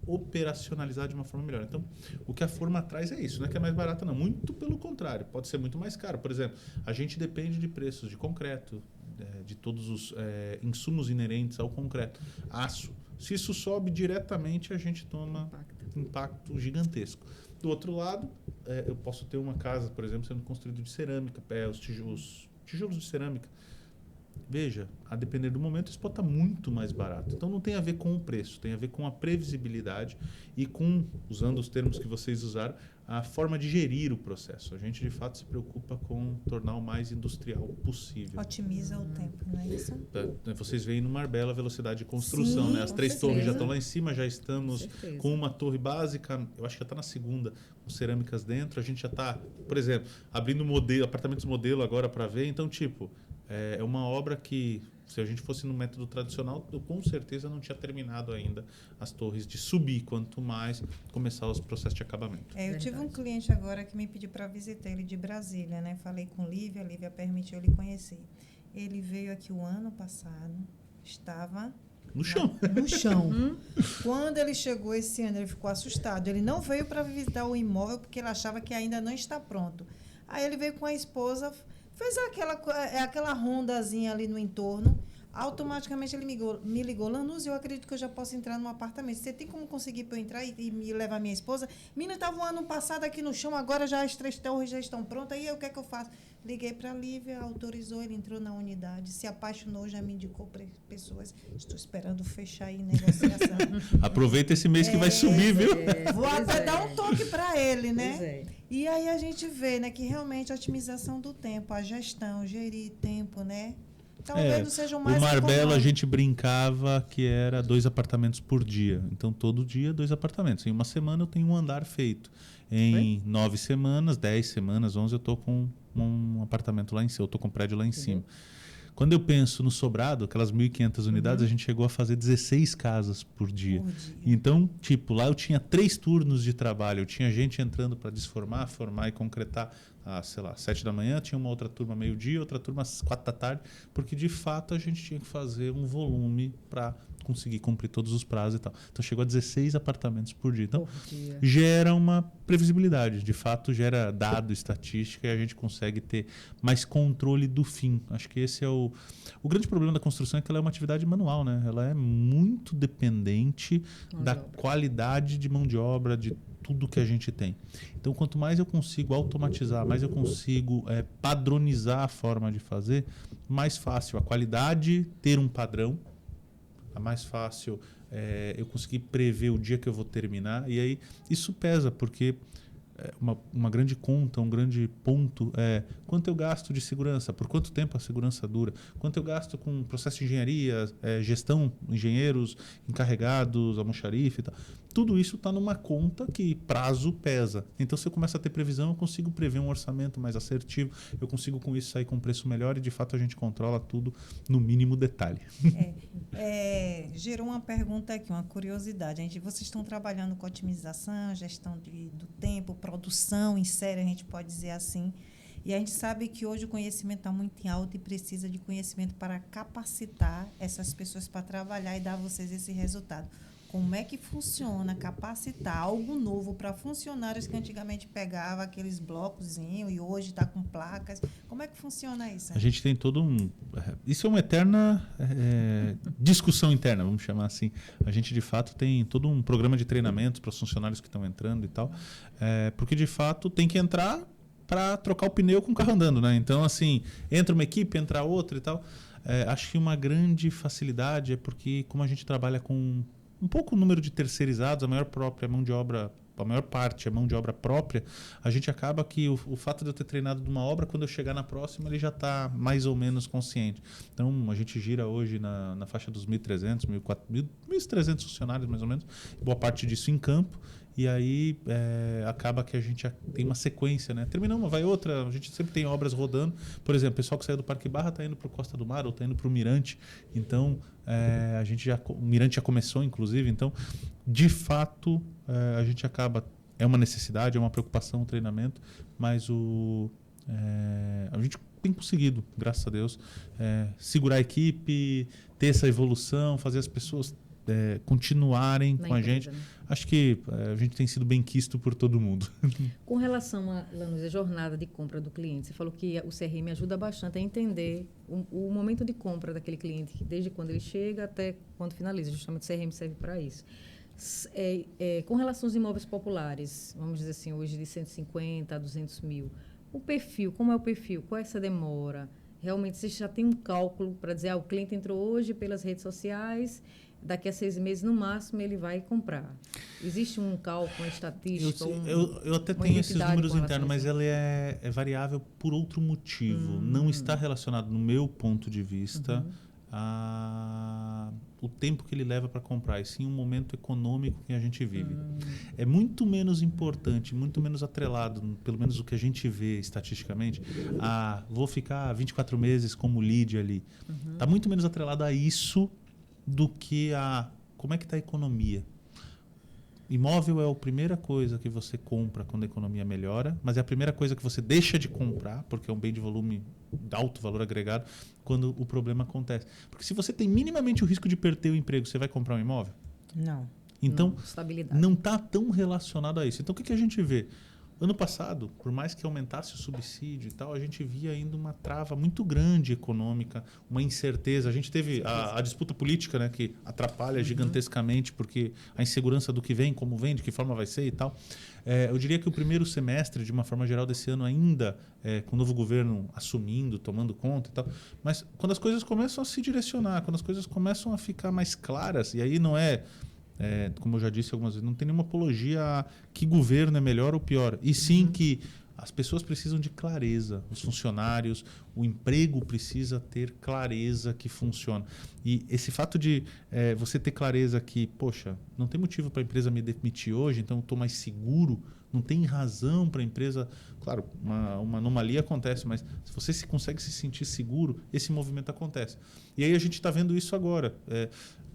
operacionalizar de uma forma melhor. Então, o que a forma traz é isso, não é que é mais barata, não. Muito pelo contrário, pode ser muito mais caro. Por exemplo, a gente depende de preços de concreto, de todos os insumos inerentes ao concreto. Aço. Se isso sobe diretamente, a gente toma impacto gigantesco. Do outro lado, eu posso ter uma casa, por exemplo, sendo construída de cerâmica, os tijolos de cerâmica. Veja, a depender do momento, isso pode estar muito mais barato. Então, não tem a ver com o preço, tem a ver com a previsibilidade e com, usando os termos que vocês usaram, a forma de gerir o processo. A gente, de fato, se preocupa com tornar o mais industrial possível. Otimiza o tempo, não é isso? Vocês veem no Marbella a velocidade de construção, sim, né? As 3 torres já estão lá em cima, já estamos com uma torre básica, eu acho que já está na segunda, com cerâmicas dentro. A gente já está, por exemplo, abrindo apartamentos modelo agora para ver. Então, tipo, é uma obra que, se a gente fosse no método tradicional, eu com certeza não tinha terminado ainda as torres de subir, quanto mais começar os processos de acabamento. Eu tive um cliente agora que me pediu para visitar ele de Brasília, né? Falei com Lívia, a Lívia permitiu ele conhecer. Ele veio aqui o ano passado, estava... No chão. No chão. Quando ele chegou esse ano, ele ficou assustado. Ele não veio para visitar o imóvel porque ele achava que ainda não está pronto. Aí ele veio com a esposa... Fez aquela rondazinha ali no entorno. Automaticamente ele me ligou. Lanús, eu acredito que eu já posso entrar num apartamento. Você tem como conseguir para eu entrar e me levar minha esposa? Menina, estava um ano passado aqui no chão, agora já as 3 torres já estão prontas. Aí o que é que eu faço? Liguei para a Lívia, autorizou, ele entrou na unidade, se apaixonou, já me indicou para pessoas. Estou esperando fechar aí negociação. Aproveita esse mês que vai subir, viu? Vou até dar um toque para ele, né? E aí a gente vê, né, que realmente a otimização do tempo, a gestão, gerir tempo, né? Talvez não seja o mais O Marbella econômico. a gente brincava que era 2 apartamentos por dia. Então, todo dia 2 apartamentos. Em uma semana eu tenho um andar feito. Em 9 semanas, 10 semanas, 11, eu estou com um apartamento lá em cima. Eu estou com um prédio lá em cima. Quando eu penso no sobrado, aquelas 1.500 unidades, a gente chegou a fazer 16 casas por dia. Então, tipo, lá eu tinha 3 turnos de trabalho. Eu tinha gente entrando para desformar, formar e concretar, sei lá, 7 da manhã, tinha uma outra turma meio-dia, outra turma às 4 da tarde, porque de fato a gente tinha que fazer um volume para conseguir cumprir todos os prazos e tal. Então chegou a 16 apartamentos por dia. Então gera uma previsibilidade, de fato gera dado, estatística e a gente consegue ter mais controle do fim. Acho que esse é o grande problema da construção, é que ela é uma atividade manual, né? Ela é muito dependente da qualidade de mão de obra, de tudo que a gente tem. Então, quanto mais eu consigo automatizar, mais eu consigo padronizar a forma de fazer, mais fácil a qualidade ter um padrão, é mais fácil eu conseguir prever o dia que eu vou terminar. E aí isso pesa, porque uma grande conta, um grande ponto é quanto eu gasto de segurança, por quanto tempo a segurança dura, quanto eu gasto com processo de engenharia, gestão, engenheiros, encarregados, almoxarife e tal. Tudo isso está numa conta que prazo pesa. Então, se eu começo a ter previsão, eu consigo prever um orçamento mais assertivo, eu consigo com isso sair com um preço melhor e, de fato, a gente controla tudo no mínimo detalhe. Gerou uma pergunta aqui, uma curiosidade. Vocês estão trabalhando com otimização, gestão do tempo, produção em série, a gente pode dizer assim. E a gente sabe que hoje o conhecimento está muito em alta e precisa de conhecimento para capacitar essas pessoas para trabalhar e dar a vocês esse resultado. como é que funciona capacitar algo novo para funcionários que antigamente pegava aqueles blocozinhos e hoje está com placas. Como é que funciona isso? A gente tem todo um... Isso é uma eterna discussão interna, vamos chamar assim. A gente, de fato, tem todo um programa de treinamentos para os funcionários que estão entrando e tal, porque, de fato, tem que entrar para trocar o pneu com o carro andando, né? Então, assim, entra uma equipe, entra outra e tal. Acho que uma grande facilidade é porque, como a gente trabalha com um pouco o número de terceirizados, a maior parte é mão de obra própria, a gente acaba que o fato de eu ter treinado de uma obra, quando eu chegar na próxima, ele já está mais ou menos consciente. Então, a gente gira hoje na faixa dos 1.300, 1.300 funcionários, mais ou menos, boa parte disso em campo. E aí acaba que a gente tem uma sequência, né? Termina uma, vai outra, a gente sempre tem obras rodando. Por exemplo, o pessoal que saiu do Parque Barra está indo para o Costa do Mar ou está indo para o Mirante. Então, o Mirante já começou, inclusive. Então, de fato, a gente acaba... É uma necessidade, é uma preocupação o treinamento, mas a gente tem conseguido, graças a Deus, segurar a equipe, ter essa evolução, fazer as pessoas... continuarem com a gente. Né? Acho que a gente tem sido bem quisto por todo mundo. Com relação à jornada de compra do cliente, você falou que o CRM ajuda bastante a entender o momento de compra daquele cliente, desde quando ele chega até quando finaliza. Justamente o CRM serve para isso. Com relação aos imóveis populares, vamos dizer assim, hoje de 150 a 200 mil, o perfil, como é o perfil? Qual é essa demora? Realmente você já tem um cálculo para dizer, o cliente entrou hoje pelas redes sociais, daqui a 6 meses, no máximo, ele vai comprar. Existe um cálculo, uma estatística? Eu até tenho esses números internos, mas ela é variável por outro motivo. Não está relacionado, no meu ponto de vista, o tempo que ele leva para comprar, e sim o momento econômico que a gente vive. É muito menos importante, muito menos atrelado, pelo menos o que a gente vê estatisticamente, vou ficar 24 meses como lead ali. Está muito menos atrelado a isso do que como é que está a economia. Imóvel é a primeira coisa que você compra quando a economia melhora, mas é a primeira coisa que você deixa de comprar, porque é um bem de volume de alto valor agregado, quando o problema acontece. Porque se você tem minimamente o risco de perder o emprego, você vai comprar um imóvel? Não. Então, estabilidade. Não está tão relacionado a isso. Então, o que a gente vê? Ano passado, por mais que aumentasse o subsídio e tal, a gente via ainda uma trava muito grande econômica, uma incerteza. A gente teve a disputa política, né, que atrapalha gigantescamente, porque a insegurança do que vem, como vem, de que forma vai ser e tal. Eu diria que o primeiro semestre, de uma forma geral, desse ano ainda, com o novo governo assumindo, tomando conta e tal, mas quando as coisas começam a se direcionar, quando as coisas começam a ficar mais claras, e aí não como eu já disse algumas vezes, não tem nenhuma apologia a que governo é melhor ou pior. E sim que as pessoas precisam de clareza, os funcionários, o emprego precisa ter clareza que funciona. E esse fato de você ter clareza que, poxa, não tem motivo para a empresa me demitir hoje, então eu estou mais seguro, não tem razão para a empresa... Claro, uma anomalia acontece, mas se você consegue se sentir seguro, esse movimento acontece. E aí a gente está vendo isso agora.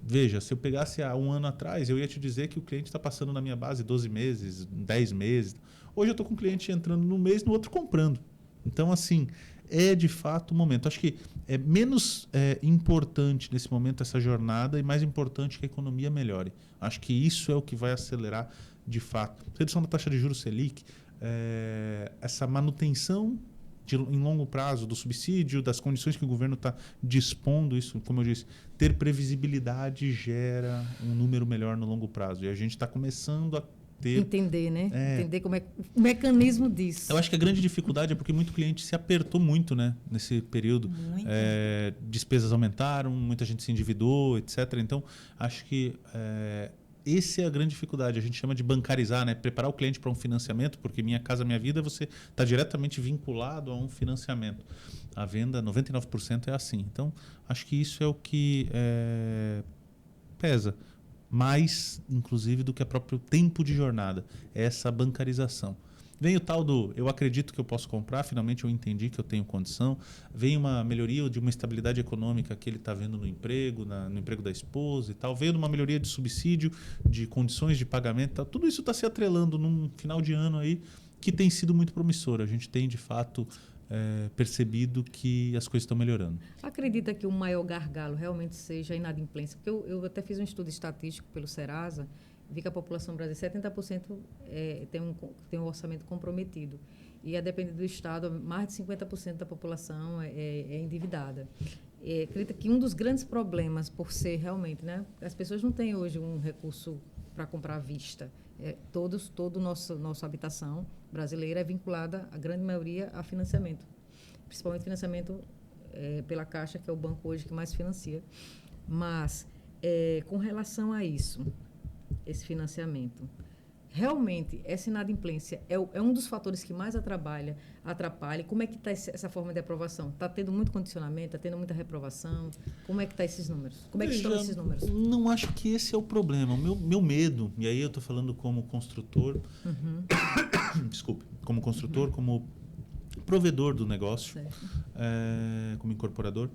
Veja, se eu pegasse há um ano atrás, eu ia te dizer que o cliente está passando na minha base 12 meses, 10 meses. Hoje eu estou com o cliente entrando num mês, no outro comprando. Então, assim, é de fato o momento. Acho que é menos importante nesse momento essa jornada e mais importante que a economia melhore. Acho que isso é o que vai acelerar de fato. Redução da taxa de juros Selic, essa manutenção em longo prazo do subsídio, das condições que o governo está dispondo, isso, como eu disse, ter previsibilidade gera um número melhor no longo prazo. E a gente está começando a ter... Entender, né? Entender como é o mecanismo disso. Eu acho que a grande dificuldade é porque muito cliente se apertou muito, né, nesse período. Despesas aumentaram, muita gente se endividou, etc. Então, acho que... essa é a grande dificuldade. A gente chama de bancarizar, né? Preparar o cliente para um financiamento, porque Minha Casa Minha Vida você está diretamente vinculado a um financiamento. A venda, 99% é assim. Então, acho que isso é o que pesa mais, inclusive, do que o próprio tempo de jornada. É essa bancarização. Vem o tal do eu acredito que eu posso comprar, finalmente eu entendi que eu tenho condição. Vem uma melhoria de uma estabilidade econômica que ele está vendo no emprego, no emprego da esposa e tal. Veio uma melhoria de subsídio, de condições de pagamento e tal. Tudo isso está se atrelando num final de ano aí que tem sido muito promissor. A gente tem, de fato, percebido que as coisas estão melhorando. Acredita que o maior gargalo realmente seja a inadimplência? Porque eu até fiz um estudo estatístico pelo Serasa, vi que a população brasileira, 70% tem um orçamento comprometido. E, a depender do Estado, mais de 50% da população é endividada. Acredita que um dos grandes problemas, por ser realmente, né, as pessoas não têm hoje um recurso para comprar à vista. Toda nossa habitação brasileira é vinculada, a grande maioria, a financiamento. Principalmente financiamento pela Caixa, que é o banco hoje que mais financia. Mas, com relação a isso, esse financiamento, realmente, essa inadimplência é um dos fatores que mais atrapalha. Como é que está essa forma de aprovação? Está tendo muito condicionamento? Está tendo muita reprovação? Como é que estão esses números? Como é que estão esses números? Não acho que esse é o problema. O meu medo, e aí eu estou falando como construtor, desculpe, como construtor, como provedor do negócio, como incorporador,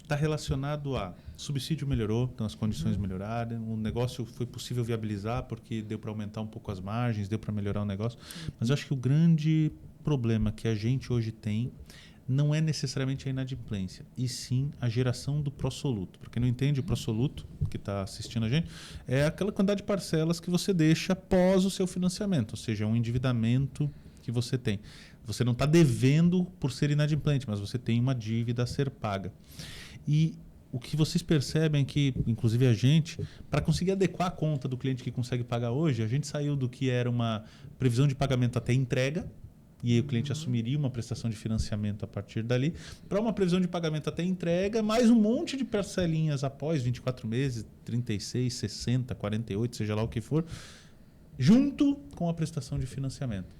está relacionado a subsídio melhorou, então as condições melhoraram, o negócio foi possível viabilizar porque deu para aumentar um pouco as margens, deu para melhorar o negócio. Mas eu acho que o grande problema que a gente hoje tem não é necessariamente a inadimplência, e sim a geração do pró-soluto. Para quem não entende, o pró-soluto, que está assistindo a gente, é aquela quantidade de parcelas que você deixa após o seu financiamento, ou seja, é um endividamento que você tem. Você não está devendo por ser inadimplente, mas você tem uma dívida a ser paga. E o que vocês percebem é que, inclusive a gente, para conseguir adequar a conta do cliente que consegue pagar hoje, a gente saiu do que era uma previsão de pagamento até entrega, e aí o cliente assumiria uma prestação de financiamento a partir dali, para uma previsão de pagamento até entrega, mais um monte de parcelinhas após 24 meses, 36, 60, 48, seja lá o que for, junto com a prestação de financiamento.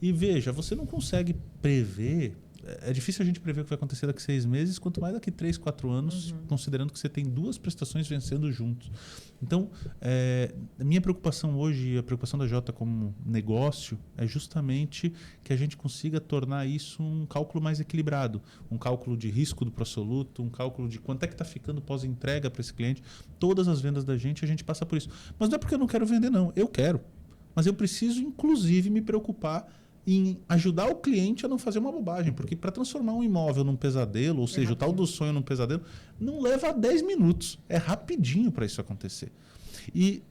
E veja, você não consegue prever, é difícil a gente prever o que vai acontecer daqui a 6 meses, quanto mais daqui a 3, 4 anos, considerando que você tem 2 prestações vencendo juntos. Então, a minha preocupação hoje, a preocupação da Jota como negócio, é justamente que a gente consiga tornar isso um cálculo mais equilibrado, um cálculo de risco do pró-soluto, um cálculo de quanto é que está ficando pós-entrega para esse cliente. Todas as vendas da gente, a gente passa por isso. Mas não é porque eu não quero vender, não. Eu quero. Mas eu preciso, inclusive, me preocupar em ajudar o cliente a não fazer uma bobagem. Porque para transformar um imóvel num pesadelo, ou seja, o tal do sonho num pesadelo, não leva 10 minutos. É rapidinho para isso acontecer. E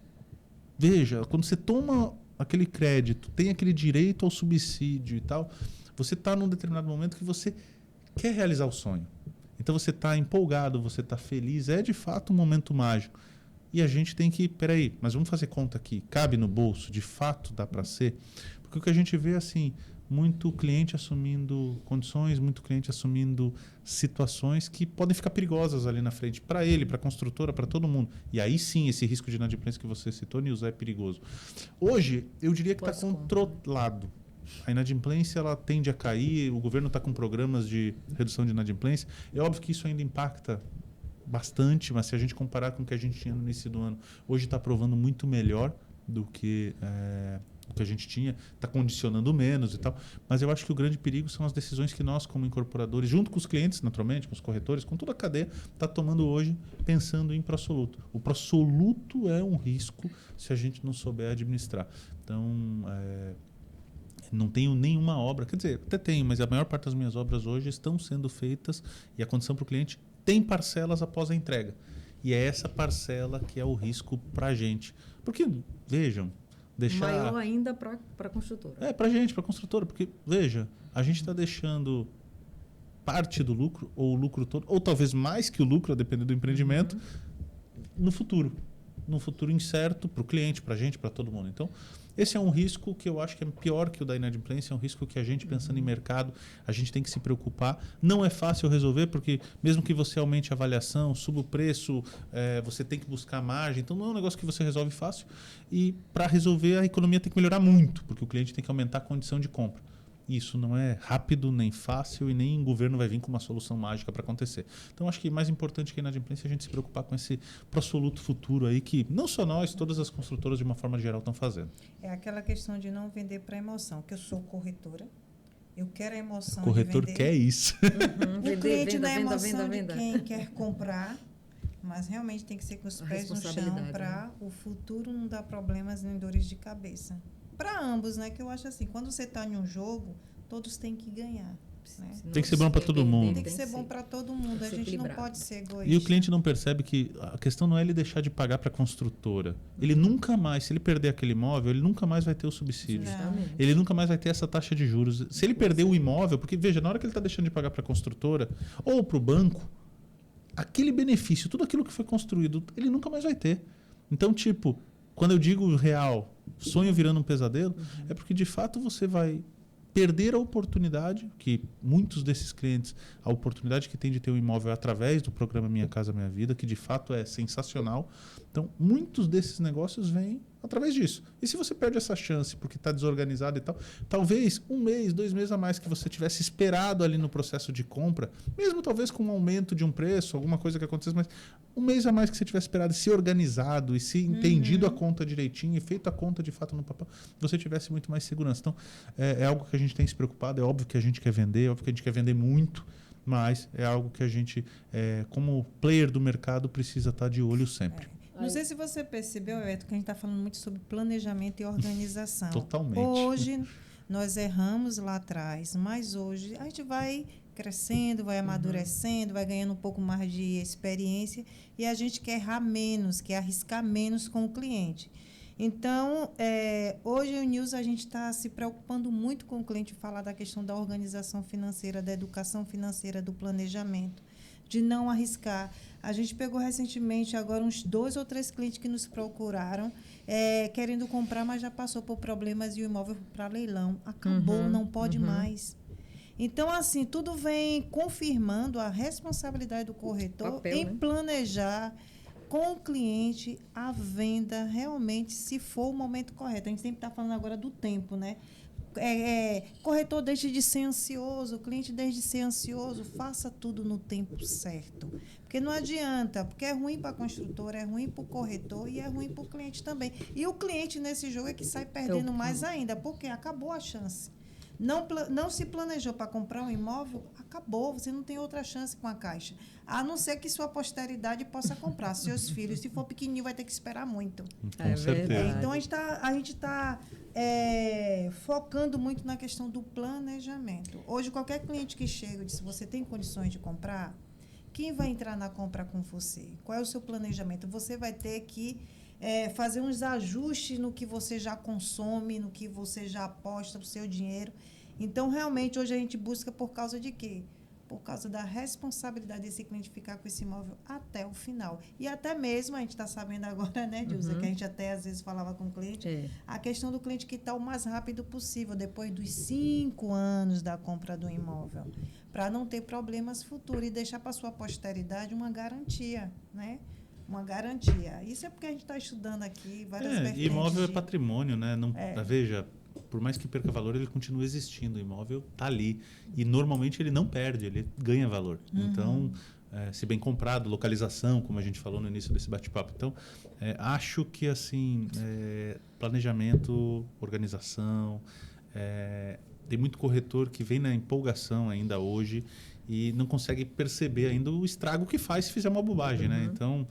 veja, quando você toma aquele crédito, tem aquele direito ao subsídio e tal, você está num determinado momento que você quer realizar o sonho. Então você está empolgado, você está feliz. É de fato um momento mágico. E a gente tem que, peraí, mas vamos fazer conta aqui. Cabe no bolso? De fato dá para ser? Porque o que a gente vê, assim, muito cliente assumindo condições, muito cliente assumindo situações que podem ficar perigosas ali na frente, para ele, para a construtora, para todo mundo. E aí sim, esse risco de inadimplência que você citou, Nilza, é perigoso. Hoje, eu diria que está controlado. A inadimplência ela tende a cair, o governo está com programas de redução de inadimplência. É óbvio que isso ainda impacta bastante, mas se a gente comparar com o que a gente tinha no início do ano, hoje está provando muito melhor do que o que a gente tinha, está condicionando menos e tal. Mas eu acho que o grande perigo são as decisões que nós, como incorporadores, junto com os clientes, naturalmente, com os corretores, com toda a cadeia, está tomando hoje pensando em pró-soluto. O pró-soluto é um risco se a gente não souber administrar. Então, não tenho nenhuma obra, quer dizer, até tenho, mas a maior parte das minhas obras hoje estão sendo feitas e a condição para o cliente tem parcelas após a entrega. E é essa parcela que é o risco para a gente. Porque, vejam, deixar... Maior ainda para a construtora. Para a gente, para a construtora. Porque, veja, a gente está deixando parte do lucro, ou o lucro todo, ou talvez mais que o lucro, a depender do empreendimento, no futuro. Num futuro incerto para o cliente, para a gente, para todo mundo. Então, esse é um risco que eu acho que é pior que o da inadimplência, é um risco que a gente, pensando em mercado, a gente tem que se preocupar. Não é fácil resolver, porque mesmo que você aumente a avaliação, suba o preço, você tem que buscar margem. Então, não é um negócio que você resolve fácil. E para resolver, a economia tem que melhorar muito, porque o cliente tem que aumentar a condição de compra. Isso não é rápido, nem fácil, e nem o governo vai vir com uma solução mágica para acontecer. Então, acho que mais importante que a inadimplência é a gente se preocupar com esse pró-soluto futuro aí, que não só nós, todas as construtoras, de uma forma geral, estão fazendo. É aquela questão de não vender para emoção, que eu sou corretora, eu quero a emoção o corretor de vender. Quer isso. O cliente dá a emoção de quem quer comprar, mas realmente tem que ser com os pés no chão para o futuro não dar problemas nem dores de cabeça. Para ambos, né? Que eu acho assim, quando você está em um jogo, todos têm que ganhar. Tem que ser bom para todo mundo. Tem que ser bom para todo mundo. A gente não pode ser egoísta. E o cliente não percebe que a questão não é ele deixar de pagar para a construtora. Ele nunca mais, se ele perder aquele imóvel, ele nunca mais vai ter o subsídio. Justamente. Ele nunca mais vai ter essa taxa de juros. Se ele perder o imóvel, porque veja, na hora que ele está deixando de pagar para a construtora ou para o banco, aquele benefício, tudo aquilo que foi construído, ele nunca mais vai ter. Então, tipo, quando eu digo real, sonho virando um pesadelo, é porque de fato você vai perder a oportunidade, que muitos desses clientes, a oportunidade que tem de ter um imóvel através do programa Minha Casa Minha Vida, que de fato é sensacional. Então, muitos desses negócios vêm através disso. E se você perde essa chance porque está desorganizado e tal, talvez 1 mês, 2 meses a mais que você tivesse esperado ali no processo de compra, mesmo talvez com um aumento de um preço, alguma coisa que acontecesse, mas 1 mês a mais que você tivesse esperado e se organizado e se entendido a conta direitinho e feito a conta de fato no papel, você tivesse muito mais segurança. Então, é algo que a gente tem se preocupado, é óbvio que a gente quer vender, é óbvio que a gente quer vender muito, mas é algo que a gente, como player do mercado, precisa estar de olho sempre. Não sei se você percebeu, Eto, que a gente está falando muito sobre planejamento e organização. Totalmente. Hoje, nós erramos lá atrás, mas hoje a gente vai crescendo, vai amadurecendo, vai ganhando um pouco mais de experiência e a gente quer errar menos, quer arriscar menos com o cliente. Então, hoje em News a gente está se preocupando muito com o cliente, falar da questão da organização financeira, da educação financeira, do planejamento, de não arriscar. A gente pegou recentemente agora uns 2 ou 3 clientes que nos procuraram, querendo comprar, mas já passou por problemas e o imóvel para leilão. Acabou, não pode mais. Então, assim, tudo vem confirmando a responsabilidade do corretor em planejar com o cliente a venda realmente, se for o momento correto. A gente sempre está falando agora do tempo, né? Corretor deixe de ser ansioso, o cliente deixe de ser ansioso, faça tudo no tempo certo. Porque não adianta, porque é ruim para a construtora, é ruim para o corretor e é ruim para o cliente também. E o cliente nesse jogo é que sai perdendo mais ainda, porque acabou a chance. Não se planejou para comprar um imóvel, acabou, você não tem outra chance com a Caixa. A não ser que sua posteridade possa comprar, seus filhos. Se for pequenininho, vai ter que esperar muito. Com certeza. Então, a gente está focando muito na questão do planejamento. Hoje, qualquer cliente que chega e diz, você tem condições de comprar, quem vai entrar na compra com você? Qual é o seu planejamento? Você vai ter que fazer uns ajustes no que você já consome, no que você já aposta o seu dinheiro. Então, realmente, hoje a gente busca por causa de quê? Por causa da responsabilidade desse cliente ficar com esse imóvel até o final. E até mesmo, a gente está sabendo agora, né, Dilza, que a gente até às vezes falava com o cliente, a questão do cliente quitar o mais rápido possível, depois dos 5 anos da compra do imóvel, para não ter problemas futuros e deixar para a sua posteridade uma garantia, né? Uma garantia. Isso é porque a gente está estudando aqui várias vertentes. Imóvel é patrimônio, né? Não, veja, por mais que perca valor, ele continua existindo. O imóvel está ali. E normalmente ele não perde, ele ganha valor. Então, se bem comprado, localização, como a gente falou no início desse bate-papo. Então, acho que assim, planejamento, organização, tem muito corretor que vem na empolgação ainda hoje e não consegue perceber ainda o estrago que faz se fizer uma bobagem, né? Então,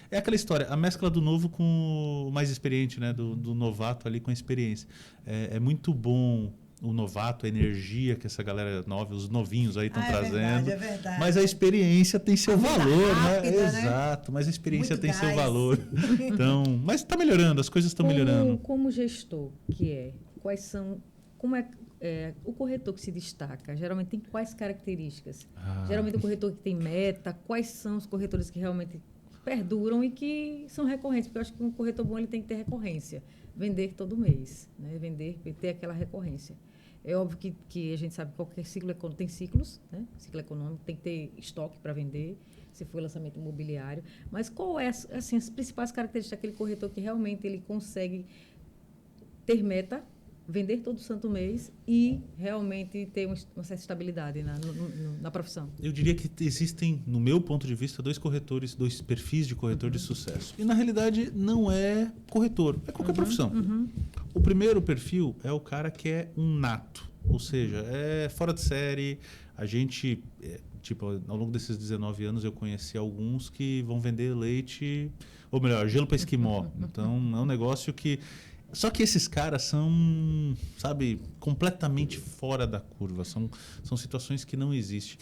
é aquela história, a mescla do novo com o mais experiente, né? Do novato ali com a experiência. É muito bom o novato, a energia que essa galera nova, os novinhos aí estão trazendo. É verdade. Mas a experiência tem seu valor, rápida, né? né? Exato, mas a experiência Muito tem gás. seu valor. Então, mas está melhorando, as coisas estão melhorando. Como gestor quais são, o corretor que se destaca, geralmente tem quais características? Geralmente o corretor que tem meta, quais são os corretores que realmente perduram e que são recorrentes? Porque eu acho que um corretor bom ele tem que ter recorrência, vender todo mês, né? Ter aquela recorrência. É óbvio que a gente sabe que qualquer ciclo econômico tem ciclos, né? Ciclo econômico tem que ter estoque para vender, se for lançamento imobiliário. Mas qual é assim, as principais características daquele corretor que realmente ele consegue ter meta, vender todo santo mês e realmente ter uma certa estabilidade na profissão? Eu diria que existem, no meu ponto de vista, dois perfis de corretor de sucesso. E, na realidade, não é corretor, é qualquer profissão. O primeiro perfil é o cara que é um nato, ou seja, é fora de série. A gente, ao longo desses 19 anos, eu conheci alguns que vão vender leite, ou melhor, gelo para esquimó. Então, é um negócio que Só que esses caras são, sabe, completamente fora da curva. São situações que não existem.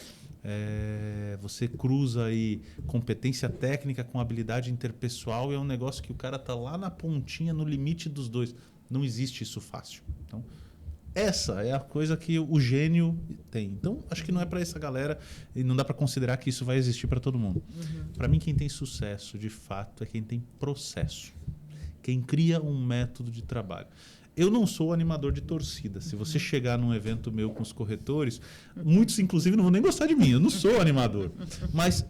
Você cruza aí competência técnica com habilidade interpessoal e é um negócio que o cara tá lá na pontinha, no limite dos dois. Não existe isso fácil. Então, essa é a coisa que o gênio tem. Então, acho que não é para essa galera e não dá para considerar que isso vai existir para todo mundo. Para mim, quem tem sucesso, de fato, é quem tem processo. Quem cria um método de trabalho. Eu não sou animador de torcida. Se você chegar num evento meu com os corretores, muitos, inclusive, não vão nem gostar de mim. Eu não sou animador. Mas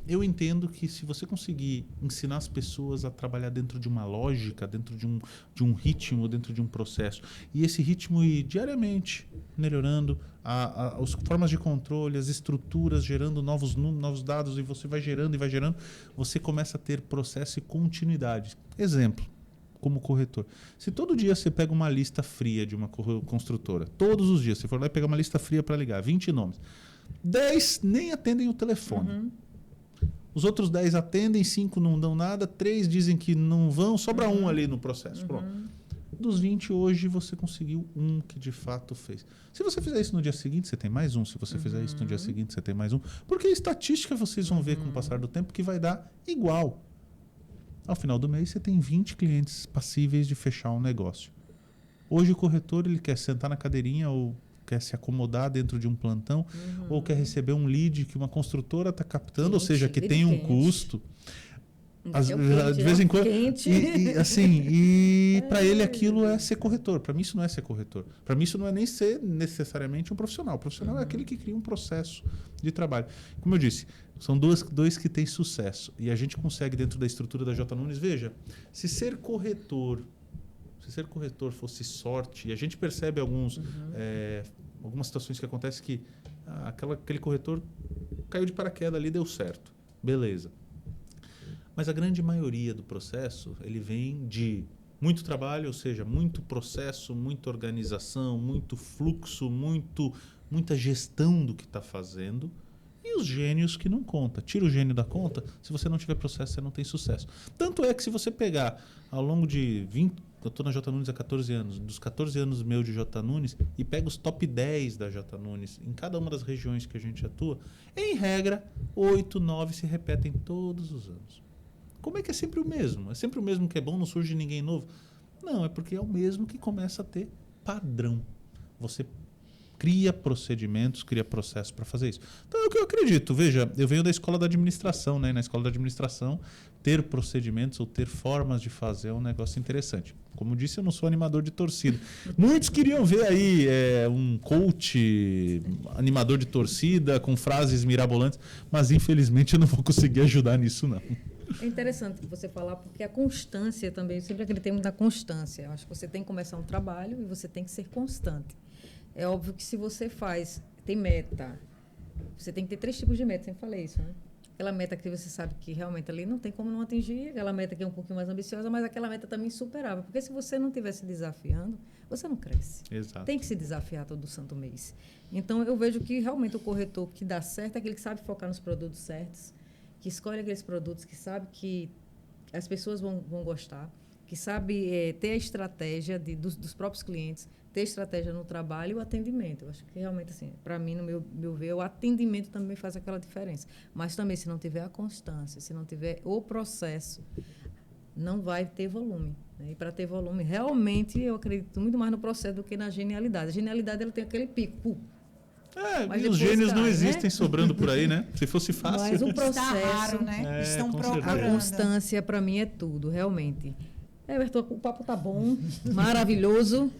eu entendo que se você conseguir ensinar as pessoas a trabalhar dentro de uma lógica, dentro de um ritmo, dentro de um processo, e esse ritmo ir diariamente melhorando, as formas de controle, as estruturas, gerando novos números, novos dados, e você vai gerando, você começa a ter processo e continuidade. Exemplo, como corretor. Se todo dia você pega uma lista fria de uma construtora, todos os dias, você for lá e pegar uma lista fria para ligar, 20 nomes, 10 nem atendem o telefone. Os outros 10 atendem, 5 não dão nada, 3 dizem que não vão, sobra um ali no processo. Pronto. Dos 20 hoje, você conseguiu um que de fato fez. Se você fizer isso no dia seguinte, você tem mais um. Se você fizer isso no dia seguinte, você tem mais um. Porque a estatística vocês vão ver com o passar do tempo que vai dar igual. Ao final do mês, você tem 20 clientes passíveis de fechar um negócio. Hoje o corretor ele quer sentar na cadeirinha ou quer se acomodar dentro de um plantão ou quer receber um lead que uma construtora está captando, ou seja, que tem um custo. De vez em quando. E para ele aquilo é ser corretor. Para mim isso não é ser corretor. Para mim isso não é nem ser necessariamente um profissional. O profissional é aquele que cria um processo de trabalho. Como eu disse, são dois que têm sucesso. E a gente consegue dentro da estrutura da J. Nunes, veja, se ser corretor fosse sorte, e a gente percebe algumas situações que acontecem que aquele corretor caiu de paraquedas ali, deu certo. Beleza. Mas a grande maioria do processo, ele vem de muito trabalho, ou seja, muito processo, muita organização, muito fluxo, muita gestão do que está fazendo. E os gênios que não conta. Tira o gênio da conta, se você não tiver processo, você não tem sucesso. Tanto é que se você pegar ao longo de 20... Eu estou na J. Nunes há 14 anos. Dos 14 anos meu de J. Nunes, e pega os top 10 da J. Nunes, em cada uma das regiões que a gente atua, em regra, 8, 9 se repetem todos os anos. Como é que é sempre o mesmo? É sempre o mesmo que é bom, não surge ninguém novo? Não, é porque é o mesmo que começa a ter padrão. Você cria procedimentos, cria processos para fazer isso. Então é o que eu acredito. Veja, eu venho da escola da administração, né? Na escola da administração, ter procedimentos ou ter formas de fazer é um negócio interessante. Como disse, eu não sou animador de torcida. Muitos queriam ver aí um coach, animador de torcida, com frases mirabolantes, mas infelizmente eu não vou conseguir ajudar nisso, não. É interessante você falar, porque a constância também, eu sempre acreditei muito na constância. Eu acho que você tem que começar um trabalho e você tem que ser constante. É óbvio que se você tem meta, você tem que ter 3 tipos de meta, sempre falei isso, né? Aquela meta que você sabe que realmente ali não tem como não atingir, aquela meta que é um pouquinho mais ambiciosa, mas aquela meta também insuperável. Porque se você não estiver se desafiando, você não cresce. Exato. Tem que se desafiar todo santo mês. Então, eu vejo que realmente o corretor que dá certo é aquele que sabe focar nos produtos certos, que escolhe aqueles produtos que sabe que as pessoas vão gostar, que sabe ter a estratégia dos próprios clientes, ter estratégia no trabalho e o atendimento. Eu acho que realmente, assim, para mim, no meu ver, o atendimento também faz aquela diferença. Mas também, se não tiver a constância, se não tiver o processo, não vai ter volume. Né? E para ter volume, realmente, eu acredito muito mais no processo do que na genialidade. A genialidade, ela tem aquele pico. E os gênios não existem, né? Sobrando por aí, né? Se fosse fácil. Mas o processo, está raro, né? Estão procurando. A constância, para mim, é tudo, realmente. Everton, o papo tá bom, maravilhoso,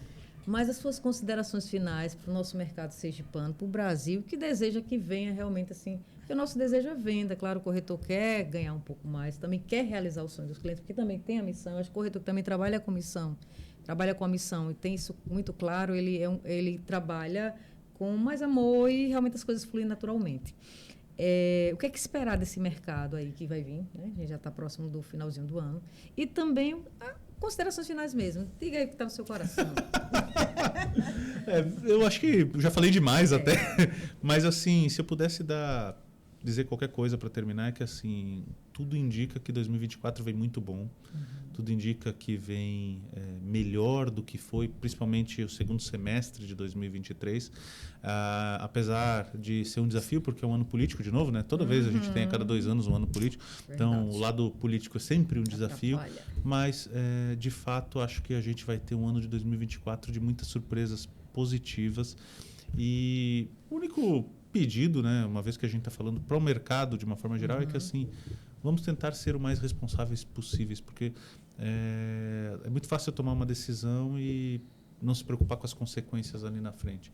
mas as suas considerações finais para o nosso mercado sergipano, para o Brasil, que deseja que venha realmente assim, porque o nosso desejo é venda, claro, o corretor quer ganhar um pouco mais, também quer realizar o sonho dos clientes, porque também tem a missão, acho que o corretor que também trabalha com a missão e tem isso muito claro, ele trabalha com mais amor e realmente as coisas fluem naturalmente. O que é que esperar desse mercado aí que vai vir? Né? A gente já está próximo do finalzinho do ano. E também considerações finais mesmo. Diga aí o que está no seu coração. Eu acho que já falei demais até. Mas, assim, se eu pudesse dizer qualquer coisa para terminar, é que, assim, tudo indica que 2024 vem muito bom. Tudo indica que vem melhor do que foi, principalmente o segundo semestre de 2023. Apesar de ser um desafio, porque é um ano político de novo, né? Toda vez a gente tem a cada 2 anos um ano político. Verdade. Então, o lado político é sempre um desafio. Atrapalha. Mas, de fato, acho que a gente vai ter um ano de 2024 de muitas surpresas positivas. E o único pedido, né, uma vez que a gente está falando para o mercado de uma forma geral, é que assim, vamos tentar ser o mais responsáveis possíveis, porque é muito fácil tomar uma decisão e não se preocupar com as consequências ali na frente.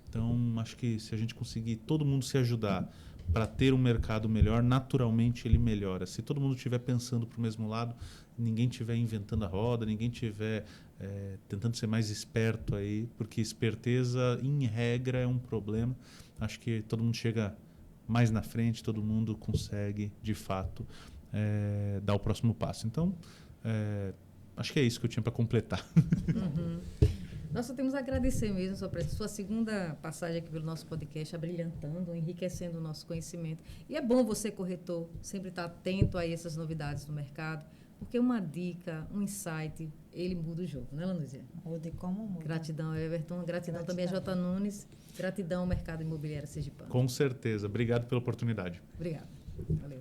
Então, acho que se a gente conseguir todo mundo se ajudar para ter um mercado melhor, naturalmente ele melhora. Se todo mundo estiver pensando para o mesmo lado, ninguém estiver inventando a roda, ninguém estiver tentando ser mais esperto aí, porque esperteza, em regra, é um problema. Acho que todo mundo chega mais na frente, todo mundo consegue, de fato, dar o próximo passo. Então, acho que é isso que eu tinha para completar. Nós só temos a agradecer mesmo sua segunda passagem aqui pelo nosso podcast, abrilhantando, enriquecendo o nosso conhecimento. E é bom você, corretor, sempre estar atento a essas novidades do mercado, porque uma dica, um insight, ele muda o jogo, né, Lanúzia? Muda e como muda. Gratidão, Everton. Gratidão também a J. Nunes. Gratidão ao mercado imobiliário sergipano. Com certeza. Obrigado pela oportunidade. Obrigada. Valeu.